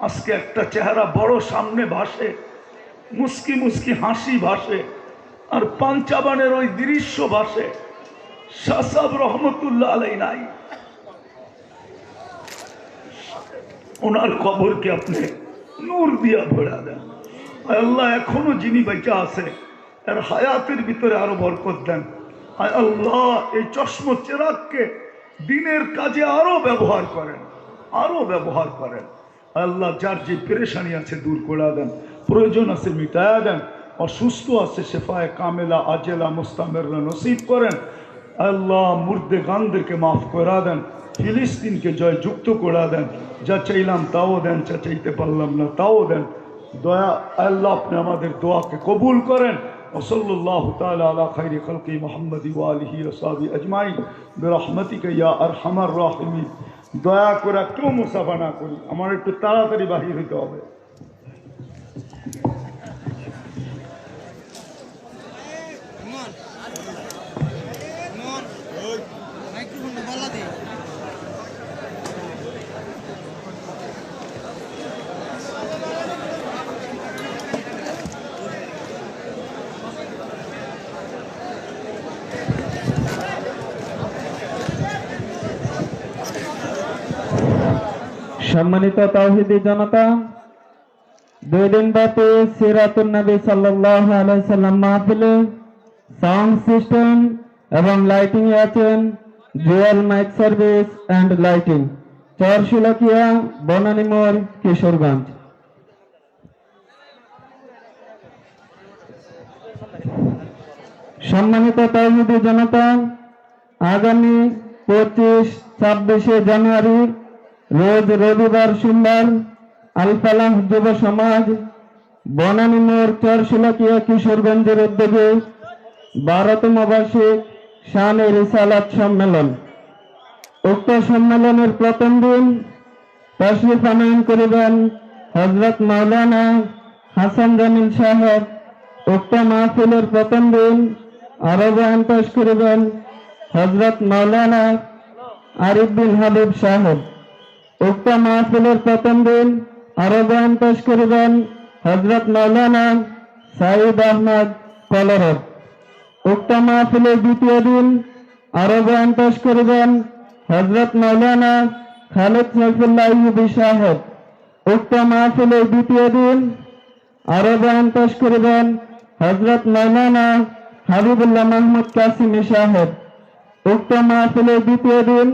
আজকে একটা চেহারা বড় সামনে ভাসে, মুস্কি মুস্কি হাসি ভাসে, আর পাঞ্চাবানের ওই দৃশ্য ভাসে। শাহ সাহেব রহমতুল্লাহ আলাই নাই, ওনার কবরকে আপনি নূর দিয়া ভরা দেন। আল্লাহ এখনো যিনি বেঁচে আছে এর হায়াতের ভিতরে আরো বরকত দেন। আয় আল্লাহ এই চশম চেরাগকে দিনের কাজে আরো ব্যবহার করেন, আরো ব্যবহার করেন। আল্লাহ যার যে পেরেশানি আছে দূর করে দেন, প্রয়োজন আছে মিটায়া দেন, অসুস্থ আছে শেফায়ে কামেলা আজেলা মুস্তামেররা নসিব করেন। আল্লাহ মুর্দে গানদেরকে মাফ করা দেন, ফিলিস্তিনকে জয় যুক্ত করে দেন। যা চাইলাম তাও দেন, যা চাইতে পারলাম না তাও দেন। দয়া আল্লাহ আপনি আমাদের দোয়াকে কবুল করেন। ওসল্লাল্লাহু তাআলা আলা খায়রি খালকি মুহাম্মাদি ওয়া আলিহি ওয়া সাহবিহি আজমাইন বিরহমাতিকা ইয়া আরহামার রাহিমিন। দয়া করে কেউ মুসাফা না করি, আমার একটু তাড়াতাড়ি বাহির হইতে হবে। সম্মানিত তাওহীদি জনতা, 2 দিন ব্যাপী সিরাতুন নবী সাল্লাল্লাহু আলাইহি সাল্লাম মাহফিলে সাউন্ড সিস্টেম এবং লাইটিং এ আছেন Jewel mic service and lighting, Charshilakia, Banani মোড়, কিশোরগঞ্জ। সম্মানিত তাওহীদি জনতা, আগামী 25-26 জানুয়ারি রোজ রবিবার সোমবার আল ফালাহ যুব সমাজ বনানী মোড়, চরশিলাকিয়া, কিশোরগঞ্জের উদ্যোগে 12তম বার্ষিক শানে রিসালাত সম্মেলন। উক্ত সম্মেলনের প্রথম দিন তাশরিফ আনয়ন করিবেন হযরত মাওলানা হাসান জামিল সাহেব। উক্ত মাহফিলের প্রথম দিন আরো বয়ান পেশ করিবেন হযরত মাওলানা আরিফ বিন হাবিব সাহেব। উক্ত মাহফিলের প্রথম দিন আরো বয়ান পেশ করিবেন হযরত মাওলানা সাইদ আহমদ কলরব। উক্ত মাহফিলের দ্বিতীয় দিন আরো বয়ান পেশ করিবেন হযরত মাওলানা খালিদ সাইফুল্লাহ ইউবি সাহেব। উক্ত মাহফিলের দ্বিতীয় দিন আরো বয়ান পেশ করিবেন হযরত মাওলানা হাবিবুল্লাহ মাহমুদ কাসিমি সাহেব। উক্ত মাহফিলের দ্বিতীয় দিন